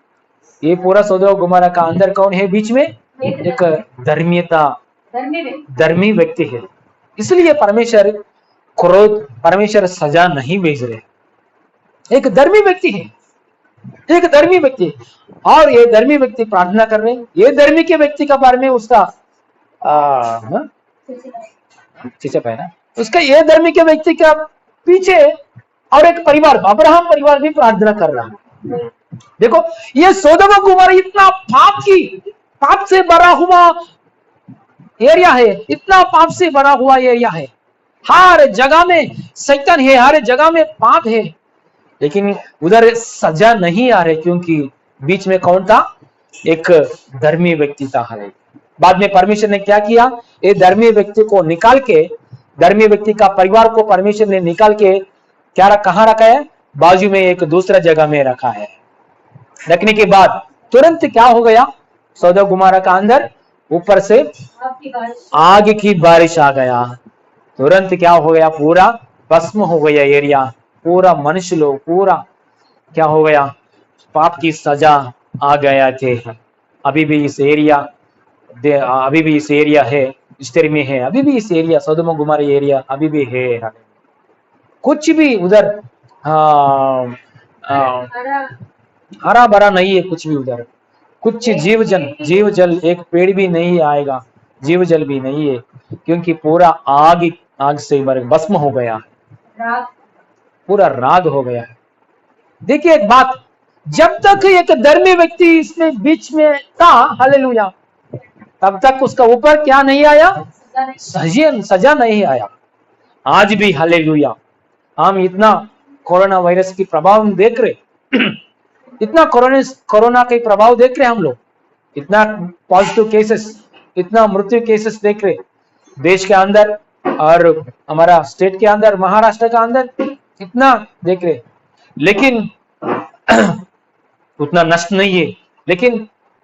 ये पूरा सोदोम गुमोरा का अंदर कौन है? बीच में एक धर्मी व्यक्ति है। इसलिए परमेश्वर क्रोध, परमेश्वर सजा नहीं भेज रहे। एक धर्मी व्यक्ति है, एक धर्मी व्यक्ति, और ये धर्मी व्यक्ति प्रार्थना कर रहे हैं। ये धर्मी के व्यक्ति के बारे में उसका चिचप है ना, उसका ये धर्मी के व्यक्ति का पीछे और एक परिवार, अब्राहम परिवार भी प्रार्थना कर रहा है। देखो ये सोदोम गुमोरा इतना पाप से भरा हुआ एरिया है, इतना पाप से भरा हुआ एरिया है। हर जगह में शैतान है, हर जगह में पाप है, लेकिन उधर सजा नहीं आ रही, क्योंकि बीच में कौन था? एक धर्मी व्यक्ति था। बाद में परमेश्वर ने क्या किया? ये धर्मी व्यक्ति को निकाल के, धर्मी व्यक्ति का परिवार को परमेश्वर ने निकाल के कहाँ रखा है? बाजू में एक दूसरा जगह में रखा है। रखने के बाद तुरंत क्या हो गया? सोदोम गुमोरा का अंदर ऊपर से आग की बारिश आ गया। तुरंत क्या हो गया? पूरा भस्म हो गया एरिया, पूरा मनुष्य लोग, पूरा क्या हो गया? पाप की सजा आ गया थे। अभी भी इस एरिया है, हिस्ट्री में है, अभी भी इस एरिया सोदोम गुमोरा एरिया अभी भी है। कुछ भी उधर हरा भरा नहीं है, कुछ भी उधर, कुछ जीव जल एक पेड़ भी नहीं आएगा, जीव जल भी नहीं है, क्योंकि पूरा आग से भस्म हो गया, पूरा राग हो गया। देखिए एक बात, जब तक एक धर्मी व्यक्ति इसमें बीच में था, हालेलुया, तब तक उसका ऊपर क्या नहीं आया? सजा नहीं आया। आज भी हालेलुया, हम इतना कोरोना वायरस की प्रभाव देख रहे, इतना कोरोना के प्रभाव देख रहे हम लोग, इतना पॉजिटिव केसेस, इतना मृत्यु केसेस देख रहे देश के अंदर और हमारा स्टेट के अंदर, महाराष्ट्र के अंदर इतना देख रहे, लेकिन उतना नष्ट नहीं है। लेकिन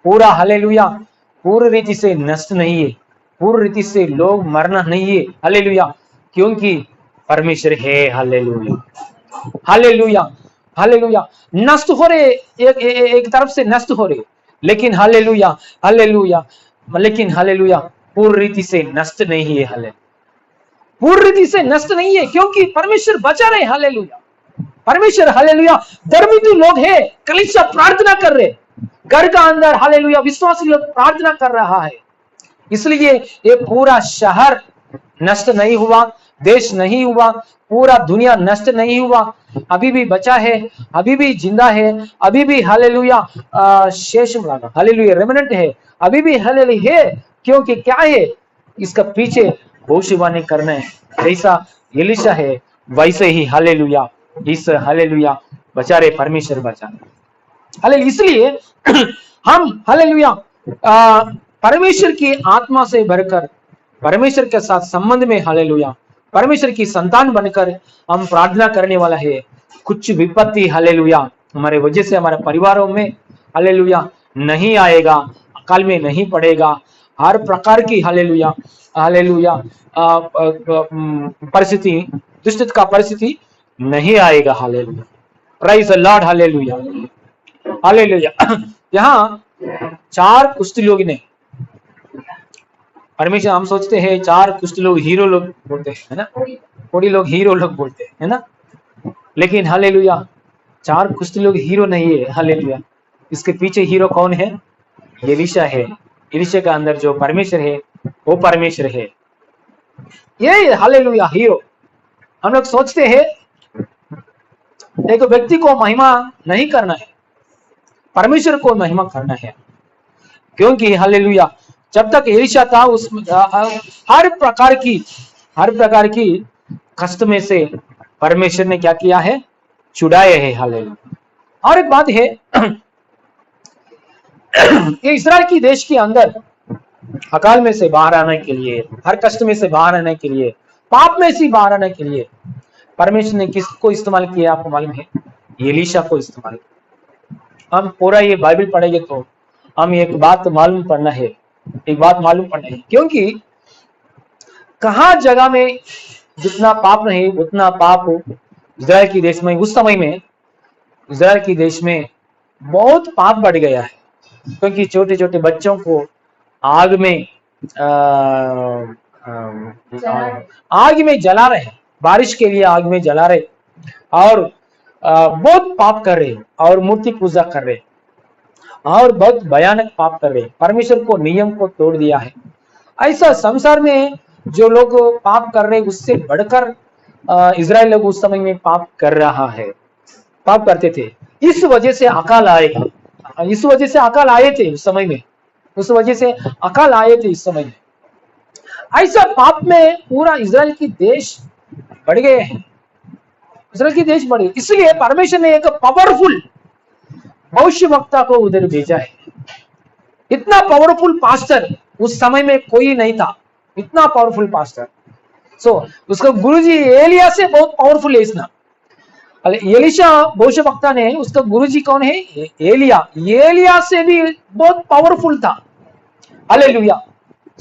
पूरा हालेलुया पूरी रीति से नष्ट नहीं है, पूरी रीति से लोग मरना नहीं है। हालेलुया, क्योंकि परमेश्वर है। Hallelujah hallelujah hallelujah. नष्ट हो रहे, एक तरफ से नष्ट हो रहे, लेकिन हालेलुया हालेलुया, लेकिन हालेलुया पूरी रीति से नष्ट नहीं है। हालेलुया पूरी रीति से नष्ट नहीं है, क्योंकि परमेश्वर बचा रहे। हालेलुया परमेश्वर, हालेलुया धर्मी तो लोग है, कलीसिया प्रार्थना कर रहे, घर का अंदर हालेलुया विश्वासी लोग प्रार्थना कर रहा है, इसलिए ये पूरा शहर नष्ट नहीं हुआ, देश नहीं हुआ, पूरा दुनिया नष्ट नहीं हुआ, अभी भी बचा है, अभी भी जिंदा है, अभी भी हालेलुया शेष हालेलुया रेमिनेंट है, अभी भी हालेलुया है। क्योंकि क्या है? इसका पीछे भविष्यवाणी करना है, जैसा एलीशा है वैसे ही हालेलुया इस हालेलुया बचा रहे, परमेश्वर बचा रहे। हालेलुया, इसलिए हम हालेलुया परमेश्वर की आत्मा से भरकर परमेश्वर के साथ संबंध में हालेलुया परमेश्वर की संतान बनकर हम प्रार्थना करने वाला है। कुछ विपत्ति हालेलुया हमारे वजह से हमारे परिवारों में हालेलुया नहीं आएगा, अकाल में नहीं पड़ेगा। हर प्रकार की हालेलुया हालेलुया परिस्थिति, दुष्ट का परिस्थिति नहीं आएगा। Hallelujah, praise the Lord, hallelujah hallelujah. यहाँ 4 कुष्ठ लोग ने परमेश्वर, हम सोचते हैं 4 कुष्ठ लोग हीरो लोग बोलते हैं, है ना, थोड़ी लोग हीरो लोग बोलते हैं, है ना, लेकिन हालेलुया 4 कुष्ठ लोग हीरो नहीं है। हालेलुया, इसके पीछे हीरो कौन है? एलीशा है। एलीशा का अंदर जो परमेश्वर है वो परमेश्वर है, ये हालेलुया हीरो। हम लोग सोचते हैं एक व्यक्ति को महिमा नहीं करना है, परमेश्वर को महिमा करना है, क्योंकि हालेलुया जब तक एलीशा था उसमें हर प्रकार की कष्ट में से परमेश्वर ने क्या किया है? छुड़ाए है। हालेलुया। और एक बात है कि इस्राएल की देश के अंदर अकाल में से बाहर आने के लिए, हर कष्ट में से बाहर आने के लिए, पाप में से बाहर आने के लिए परमेश्वर ने किसको इस्तेमाल किया आपको मालूम है? एलीशा को इस्तेमाल किया। हम पूरा ये बाइबल पढ़ेंगे तो हम एक बात मालूम पड़ना है, क्योंकि कहा जगह में जितना पाप नहीं उतना पाप इस्राएल की देश में, उस समय में इस्राएल की देश में बहुत पाप बढ़ गया है, क्योंकि छोटे छोटे बच्चों को आग में जला रहे हैं, बारिश के लिए आग में जला रहे, और बहुत पाप कर रहे और मूर्ति पूजा कर रहे और बहुत भयानक पाप कर रहे, परमेश्वर को नियम को तोड़ दिया है। ऐसा संसार में जो लोग पाप कर रहे उससे बढ़कर इजराइल लोग उस समय में पाप कर रहा है, पाप करते थे। इस वजह से अकाल आएगा, इस वजह से अकाल आए थे उस समय में, उस वजह से अकाल आए थे इस समय में। ऐसा पाप में पूरा इजराइल की देश बढ़ गए हैं, इजराइल की देश बढ़े, इसलिए परमेश्वर ने एक पावरफुल भविष्यवक्ता को उधर भेजा है। इतना पावरफुल पास्टर उस समय में कोई नहीं था, इतना पावरफुल पास्टर। उसका गुरुजी एलिया से बहुत पावरफुल है इसना। एलीशा भविष्यवक्ता ने, उसका गुरुजी कौन है? एलिया। एलिया से भी बहुत पावरफुल था। हालेलुया।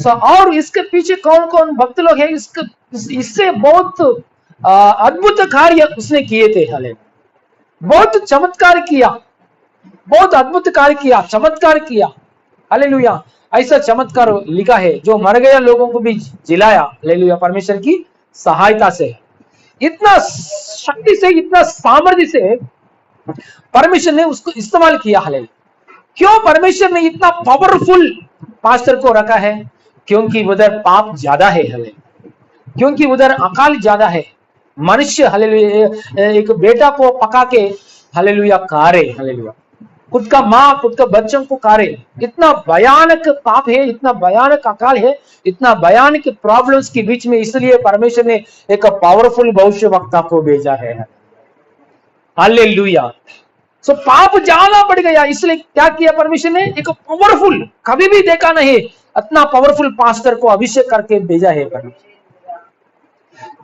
और इसके पीछे कौन कौन भक्त लोग हैं? इससे बहुत अद्भुत कार्य उसने किए थे। हालेलुया, बहुत चमत्कार किया, बहुत अद्भुत कार्य किया, चमत्कार किया। हालेलुया, ऐसा चमत्कार लिखा है जो मर गए लोगों को भी जिलाया। हालेलुया, परमेश्वर की सहायता से, इतना शक्ति से, इतना सामर्थ्य से परमेश्वर ने उसको इस्तेमाल किया। हालेलुया, क्यों परमेश्वर ने इतना पावरफुल पास्टर को रखा है? क्योंकि उधर पाप ज्यादा है। हालेलुया, क्योंकि उधर अकाल ज्यादा है। मनुष्य हालेलुया एक बेटा को पका के हालेलुया कारे, हालेलुया खुद का माँ खुद का बच्चों को कारे, इतना भयानक पाप है, इतना भयानक अकाल है, इतना भयानक प्रॉब्लम्स के बीच में, इसलिए परमेश्वर ने एक पावरफुल भविष्यवक्ता को भेजा है। हालेलुया। पाप ज्यादा बढ़ गया, इसलिए क्या किया परमेश्वर ने? एक पावरफुल, कभी भी देखा नहीं इतना पावरफुल पास्टर को अभिषेक करके भेजा है परमेश्वर।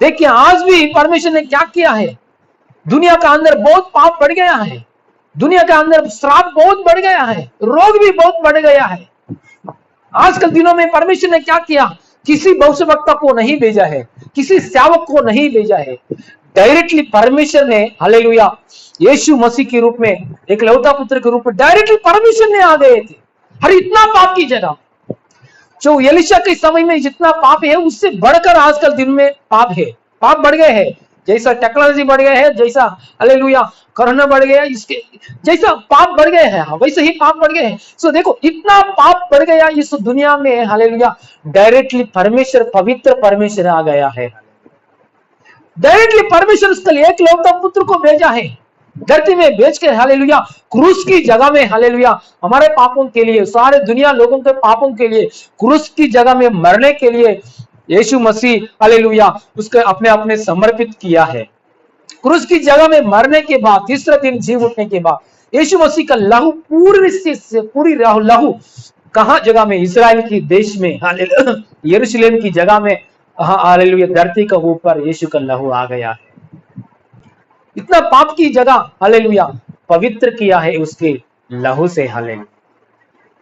देखिए आज भी परमेश्वर ने क्या किया है, दुनिया का अंदर बहुत पाप बढ़ गया है, दुनिया के अंदर श्राप बहुत बढ़ गया है, रोग भी बहुत बढ़ गया है। आजकल दिनों में परमेश्वर ने क्या किया? किसी भविष्यवक्ता को नहीं भेजा है, किसी सेवक को नहीं भेजा है, डायरेक्टली परमेश्वर ने हालेलुया यीशु मसीह के रूप में, एक लौता पुत्र के रूप में डायरेक्टली परमेश्वर ने आ गए थे। हर इतना पाप की जगह जो एलीशा के समय में जितना पाप है उससे बढ़कर आजकल दिन में पाप है, पाप बढ़ गए हैं। जैसा टेक्नोलॉजी बढ़ गया है, जैसा हालेलुया कोरोना बढ़ गया, इसके जैसा पाप बढ़ गए हैं वैसे ही पाप बढ़ गए हैं। देखो इतना पाप बढ़ गया इस दुनिया में। हालेलुया, डायरेक्टली परमेश्वर, पवित्र परमेश्वर आ गया है। डायरेक्टली परमेश्वर उसके एक लौता पुत्र को भेजा है, धरती में भेज के हालेलुया क्रूस की जगह में, हालेलुया हमारे पापों के लिए, सारे दुनिया लोगों के पापों के लिए क्रूस की जगह में मरने के लिए यीशु मसीह हालेलुया उसके अपने अपने समर्पित किया है। क्रूस की जगह में मरने के बाद तीसरे दिन जी उठने के बाद यीशु मसीह का लहू पूरी लहू कहाँ जगह में, इस्राएल की देश में, यरूशलेम की जगह में, हालेलुया, धरती का ऊपर यीशु का लहू आ गया है। इतना पाप की जगह हालेलुया पवित्र किया है उसके लहू से। हालेलुया।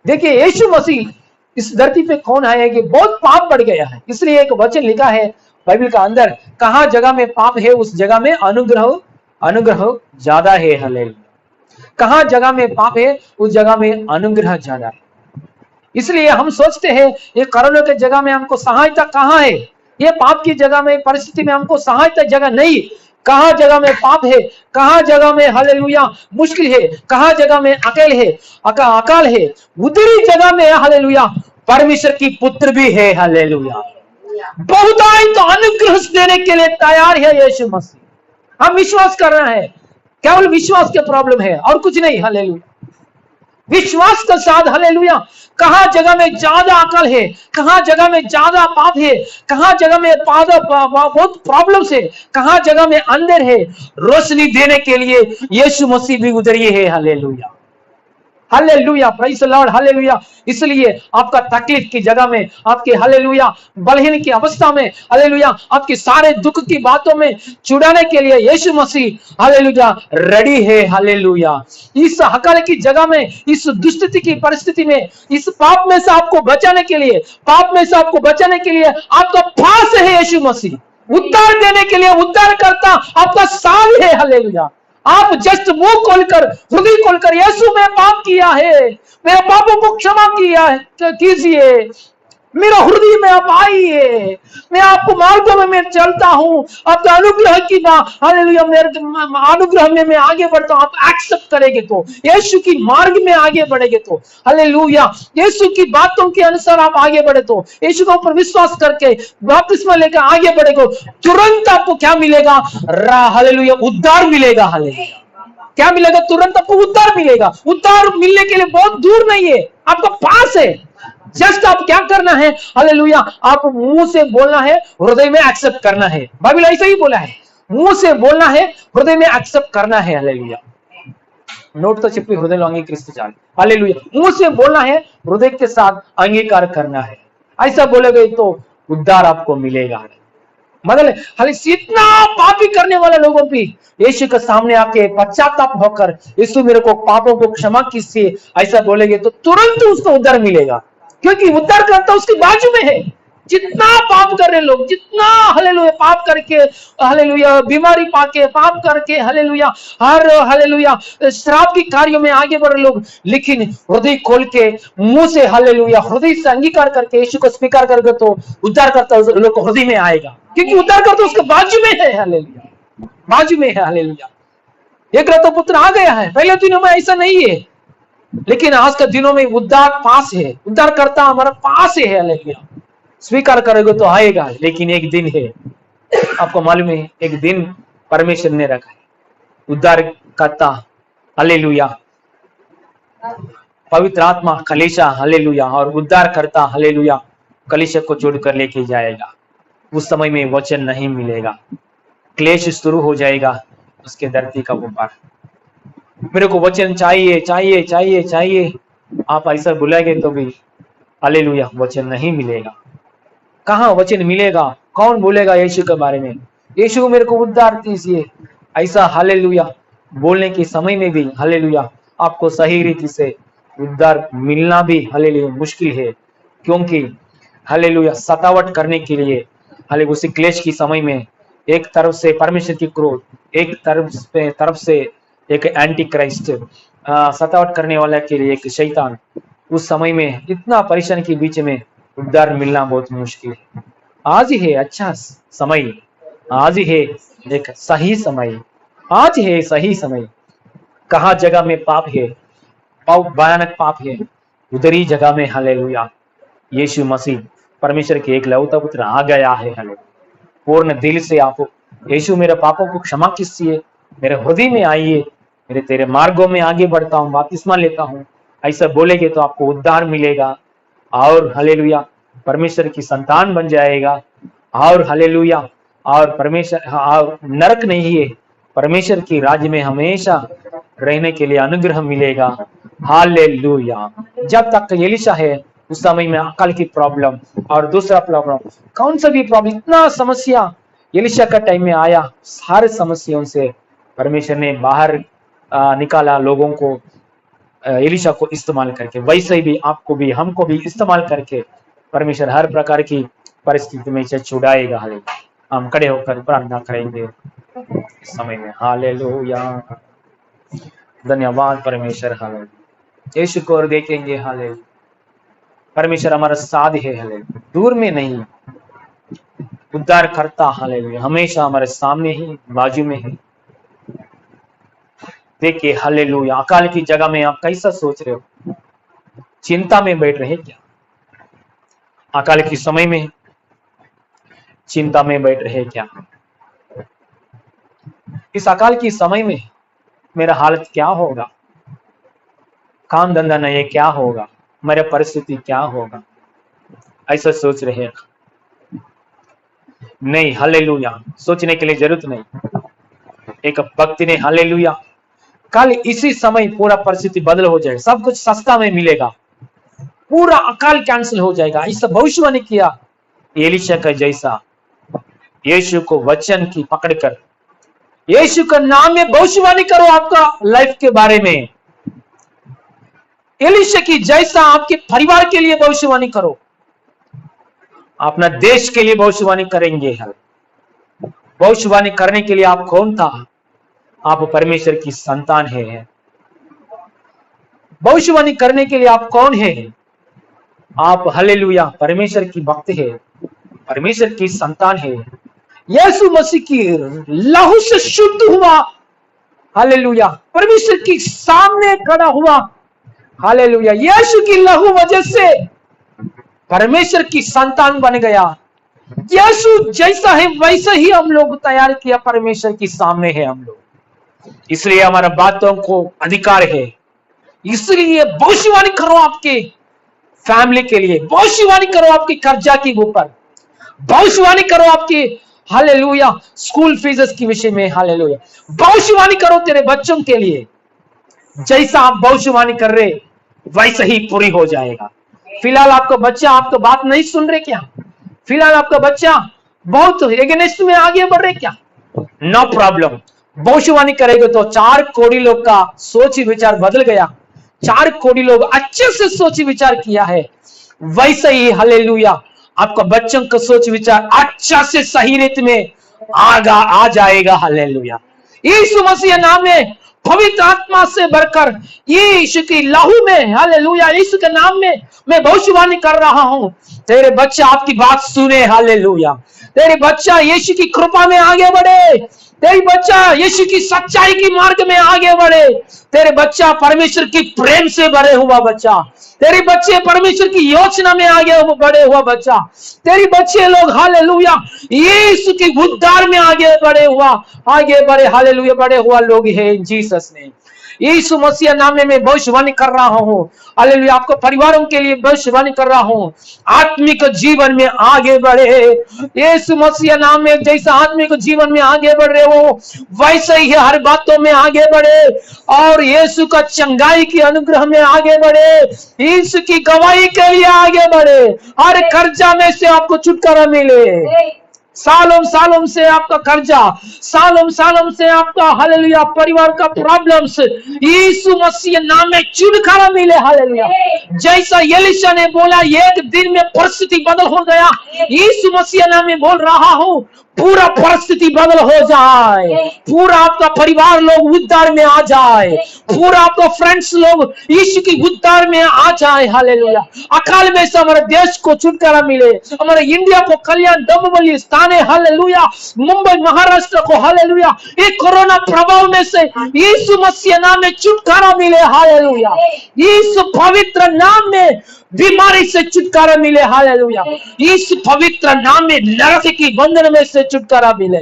देखिए यीशु मसीह इस धरती पे कौन है कि बहुत पाप बढ़ गया है, इसलिए एक वचन लिखा है बाइबल का अंदर, कहाँ जगह में पाप है उस जगह में अनुग्रह ज्यादा है। हालेलुया। कहाँ जगह में पाप है उस जगह में अनुग्रह ज्यादा है। इसलिए हम सोचते हैं ये कोरोना की जगह में हमको सहायता कहाँ है, ये पाप की जगह में, परिस्थिति में हमको सहायता जगह नहीं। कहाँ जगह में पाप है, कहाँ जगह में हालेलुया मुश्किल है, कहाँ जगह में अकेले है, अकाल है, उधरी जगह में हालेलुया परमेश्वर की पुत्र भी है। हालेलुया। बहुतायत तो अनुग्रह देने के लिए तैयार है यीशु मसीह। हम विश्वास कर रहे हैं, केवल विश्वास के प्रॉब्लम है और कुछ नहीं। हालेलुया। विश्वास के साथ हालेलुया, कहाँ जगह में ज्यादा अकल है, कहाँ जगह में ज्यादा पाप है, कहाँ जगह में बहुत प्रॉब्लम है, कहाँ जगह में अंदर है, रोशनी देने के लिए यीशु मसीह भी उतरिए है। Hallelujah. Hallelujah, praise the Lord. Hallelujah. इसलिए आपका तकलीफ की जगह में, आपके हालेलुया बलहीन की अवस्था में, हालेलुया आपके सारे दुख की बातों में छुड़ाने के लिए यीशु मसीह हालेलुया रेडी है। हालेलुया। इस हकल की जगह में, इस दुष्टि की परिस्थिति में, इस पाप में से आपको बचाने के लिए, पाप में से आपको बचाने के लिए आपका पास है यीशु मसीह। उद्धार देने के लिए उद्धार करता आपका साथ है। हालेलुया। आप जस्ट मुंह खोलकर, हृदय खोलकर, यीशु मैं पाप किया है, मेरे पापों को क्षमा किया है कीजिए, मेरा हृदय में आप आइए, मैं आपको मार्गों में मैं चलता हूं, आपका अनुग्रह की हालेलुया, मेरे अनुग्रह में मैं आगे बढ़ता हूं। आप एक्सेप्ट करेंगे तो, यीशु की मार्ग में आगे बढ़ेंगे तो, हालेलुया यीशु की बातों के अनुसार आप आगे बढ़े तो, यीशु के ऊपर विश्वास करके बपतिस्मा लेकर आगे बढ़ेगा, तुरंत आपको क्या मिलेगा? हालेलुया उद्धार मिलेगा। हालेलुया क्या मिलेगा? तुरंत आपको उद्धार मिलेगा। उद्धार मिलने के लिए बहुत दूर नहीं है, आपका पास है। जस्ट आप क्या करना है? हालेलुया आप मुंह से बोलना है, हृदय में एक्सेप्ट करना है। बाइबल ऐसा ही बोला है, मुंह से बोलना है, हृदय में एक्सेप्ट करना है। हालेलुया नोट तो चिपकी हृदय अंगीकृत जान। हालेलुया मुंह से बोलना है, हृदय के साथ अंगीकार करना है। ऐसा बोलेगे तो उद्धार आपको मिलेगा। मतलब हाले इतना पापी करने वाले लोगों भी यीशु के सामने आके पश्चाताप होकर, यीशु मेरे को पापों को क्षमा कीजिए, ऐसा बोलेंगे तो तुरंत उसको उद्धार मिलेगा, क्योंकि उद्धार करता उसके बाजू में है। जितना पाप कर रहे लोग, जितना हालेलुया पाप करके, हालेलुया बीमारी पाके, पाप करके, हालेलुया हर हालेलुया श्राप की कार्यों में आगे बढ़ रहे लोग, लेकिन हृदय खोल के मुंह से हालेलुया हृदय से अंगीकार करके यीशु को स्वीकार करके तो उद्धार करता लोग को हृदय में आएगा, क्योंकि उद्धार करता उसके बाजू में है। हालेलुया बाजू में है। हालेलुया एक तो पुत्र आ गया है। पहले दिनों में ऐसा नहीं है, लेकिन आज के दिनों में उद्धार पास है, उद्धार करता हमारा पास है। हालेलुया स्वीकार करोगे तो आएगा, लेकिन एक दिन है, आपको मालूम है एक दिन परमेश्वर ने रखा है उद्धार करता। हालेलुया पवित्र आत्मा कलीसिया हालेलुया और उद्धार करता हालेलुया कलीसिया को जोड़कर लेके जाएगा। उस समय में वचन नहीं मिलेगा, क्लेश शुरू हो जाएगा उसके धरती का ऊपर। मेरे को वचन चाहिए चाहिए चाहिए चाहिए, आप ऐसा बुलाएंगे तो भी हालेलुया वचन नहीं मिलेगा। कहाँ वचन मिलेगा? कौन बोलेगा यीशु के बारे में? यीशु मेरे को उद्धार कीजिए, ऐसा हालेलुया बोलने के समय में भी हालेलुया आपको सही रीति से उद्धार मिलना भी हालेलुया मुश्किल है, क्योंकि हालेलुया सतावट करने के लिए हालेलुया उसी क्लेश की समय में एक तरफ से परमेश्वर की क्रोध, एक तरफ से एक एंटी क्राइस्ट सतावट करने वाला के लिए एक शैतान, उस समय में इतना परेशानी के बीच में उद्धार मिलना बहुत मुश्किल है। आज ही है अच्छा समय, आज ही है एक सही समय, आज है सही समय। कहाँ जगह में पाप है, भयानक पाप है, उधर ही जगह में हालेलुया यीशु मसीह परमेश्वर के एक लौता पुत्र आ गया है। हालेलुया पूर्ण दिल से आप यीशु मेरे पापों को क्षमा कीजिए, मेरे हृदय में आइए, मेरे तेरे मार्गों में आगे बढ़ता हूँ, बपतिस्मा लेता हूँ, ऐसा बोलेगे तो आपको उद्धार मिलेगा और हालेलुया परमेश्वर की संतान बन जाएगा। और हालेलुया और परमेश्वर और नरक नहीं है, परमेश्वर की राज्य में हमेशा रहने के लिए अनुग्रह मिलेगा। हालेलुया। जब तक एलिशा है उस समय में अकाल की प्रॉब्लम और दूसरा प्रॉब्लम, कौन सा भी प्रॉब्लम, इतना समस्या एलिशा का टाइम में आया, सारे समस्याओं से परमेश्वर ने बाहर निकाला लोगों को, एलिशा को इस्तेमाल करके। वैसे ही भी आपको भी हमको भी इस्तेमाल करके परमेश्वर हर प्रकार की परिस्थिति में से छुड़ाएगा। हालेलुया। हम खड़े होकर प्रार्थना करेंगे इस समय में। हालेलुया। धन्यवाद परमेश्वर। हालेलुया। यीशु को और देखेंगे। हालेलुया। परमेश्वर हमारा साथ है। हालेलुया। दूर में नहीं, उद्धार करता। हालेलुया। हमेशा हमारे सामने ही, बाजू में ही। देखिए हालेलुया। अकाल की जगह में आप कैसा सोच रहे हो? चिंता में बैठ रहे क्या? अकाल के समय में चिंता में बैठ रहे क्या? इस अकाल के समय में मेरा हालत क्या होगा? काम धंधा नहीं, क्या होगा? मेरा परिस्थिति क्या होगा? ऐसा सोच रहे हैं? नहीं, हालेलुया। सोचने के लिए जरूरत नहीं। एक भक्ति ने हालेलुया, कल इसी समय पूरा परिस्थिति बदल हो जाएगा, सब कुछ सस्ता में मिलेगा, पूरा अकाल कैंसिल हो जाएगा, ऐसा भविष्यवाणी किया। एलिशा का जैसा यीशु को वचन की पकड़कर यीशु का नाम में भविष्यवाणी करो आपका लाइफ के बारे में। एलिशा की जैसा आपके परिवार के लिए भविष्यवाणी करो, अपना देश के लिए भविष्यवाणी करेंगे। भविष्यवाणी करने के लिए आप कौन था? आप परमेश्वर की संतान है। भविष्यवाणी करने के लिए आप कौन है? आप हालेलुया परमेश्वर की भक्त है, परमेश्वर की संतान है। यीशु मसीह की लहू से शुद्ध हुआ, हालेलुया, परमेश्वर के सामने खड़ा हुआ, हालेलुया। यीशु की लहू वजह से परमेश्वर की संतान बन गया। यीशु जैसा है वैसे ही हम लोग तैयार किया, परमेश्वर के सामने है हम लोग, इसलिए हमारा बातों को अधिकार है। इसलिए भविष्यवाणी करो आपके फैमिली के लिए, भविष्यवाणी करो आपके कर्जा के ऊपर, भविष्यवाणी करो आपके हालेलुया स्कूल फीस के विषय में, हालेलुया भविष्यवाणी करो तेरे बच्चों के लिए। जैसा आप भविष्यवाणी कर रहे वैसे ही पूरी हो जाएगा। फिलहाल आपका बच्चा आपका बात नहीं सुन रहे क्या? फिलहाल आपका बच्चा बहुत एगेंस्ट में आगे बढ़ रहे क्या? नो प्रॉब्लम, भविष्यवाणी करेगा तो 4 करोड़ लोग का सोच विचार बदल गया। 4 करोड़ लोग अच्छे से सोच विचार किया है, वैसे ही हालेलुया आपका बच्चों का सोच विचार अच्छा से सही रीति में आ जाएगा। हालेलुया। यीशु मसीह नाम में पवित्र आत्मा से भरकर यीशु की लहू में, हालेलुया यीशु के नाम में मैं भविष्यवाणी कर रहा हूं, तेरे बच्चा आपकी बात सुने। हालेलुया। तेरे बच्चा यीशु की कृपा में आगे बढ़े, तेरी बच्चा यीशु की सच्चाई की मार्ग में आगे बढ़े, तेरे बच्चा परमेश्वर की प्रेम से भरे हुआ बच्चा, तेरे बच्चे परमेश्वर की योजना में आगे बढ़े हुआ बच्चा, तेरी बच्चे लोग हालेलुया यीशु की उद्धार में आगे बढ़े हालेलुया बढ़े हुआ लोग हैं जीसस ने। यीशु मसीह नाम में मैं भविष्यवाणी कर रहा हूं, हालेलुया आपको परिवारों के लिए भविष्यवाणी कर रहा हूं, आत्मिक जीवन में आगे बढ़े। यीशु मसीह नाम में जैसा आत्मिक जीवन में आगे बढ़ रहे हो वैसे ही हर बातों में आगे बढ़े और यीशु का चंगाई की अनुग्रह में आगे बढ़े, यीशु की गवाही के लिए आगे बढ़े, हर कर्जा में से आपको छुटकारा मिले। सालों से आपका कर्जा, सालों से आपका हालेलुया परिवार का प्रॉब्लम्स यीशु मसीह नाम में छुटकारा मिले। हालेलुया जैसा एलिशा ने बोला एक दिन में परिस्थिति बदल हो गया, यीशु मसीह नाम में बोल रहा हूं पूरा परिस्थिति बदल हो जाए, पूरा आपका परिवार लोग उद्धार में आ जाए, पूरा आपका फ्रेंड्स लोग यीशु की उद्धार में आ जाए। हालेलुया अकाल में से हमारे देश को छुटकारा मिले, हमारे इंडिया को कल्याण डोंबिवली स्थान है, हालेलुया मुंबई महाराष्ट्र को हालेलुया एक कोरोना प्रभाव में से यीशु मसीह नाम में छुटकारा मिले। हालेलुया यीशु पवित्र नाम में बीमारी से छुटकारा मिले। हालेलुया इस पवित्र नाम में नरक की बंधन में से छुटकारा मिले,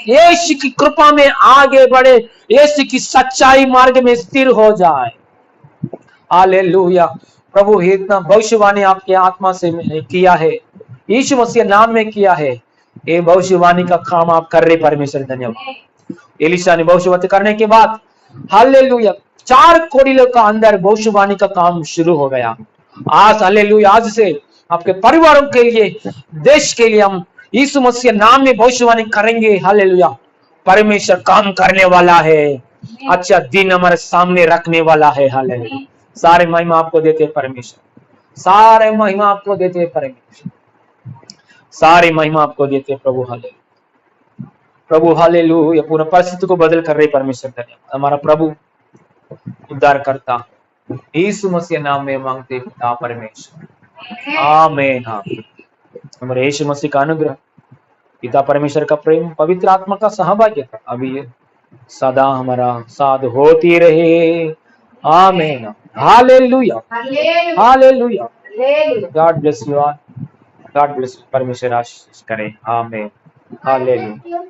यीशु की कृपा में आगे बढ़े, यीशु की सच्चाई मार्ग में स्थिर हो जाए। हालेलुया प्रभु इतना भविष्यवाणी आपके आत्मा से किया है, यीशु मसीह नाम में किया है, ये भविष्यवाणी का काम आप कर रहे परमेश्वर धन्यवाद। एलिशा ने भविष्यवाणी करने के बाद हालेलुया 4 कोड़ी लोग का अंदर भविष्यवाणी का काम शुरू हो गया। आज हालेलुया, आज से आपके परिवारों के लिए, देश के लिए हम यीशु मसीह नाम में भविष्यवाणी करेंगे। हालेलुया, परमेश्वर काम करने वाला है, अच्छा दिन हमारे सामने रखने वाला है। हालेलुया, सारे महिमा आपको देते हैं परमेश्वर, सारे महिमा आपको देते हैं परमेश्वर, सारी महिमा आपको देते हैं प्रभु। हालेलुया, प्रभु हालेलुया, पूरा परिस्थिति को बदल कर रहे परमेश्वर धन्यवाद। हमारा प्रभु उद्धार करता यीशु मसीह नाम में मांगते पिता परमेश्वर, आमीन। हमारे यीशु मसीह का अनुग्रह, पिता परमेश्वर का प्रेम, पवित्र आत्मा का सहभागिता अभी सदा हमारा साथ होती रहे। आमीन। Hallelujah, hallelujah. God bless you all, God bless you. परमेश्वर आशीष करे। आमीन। हालेलुया।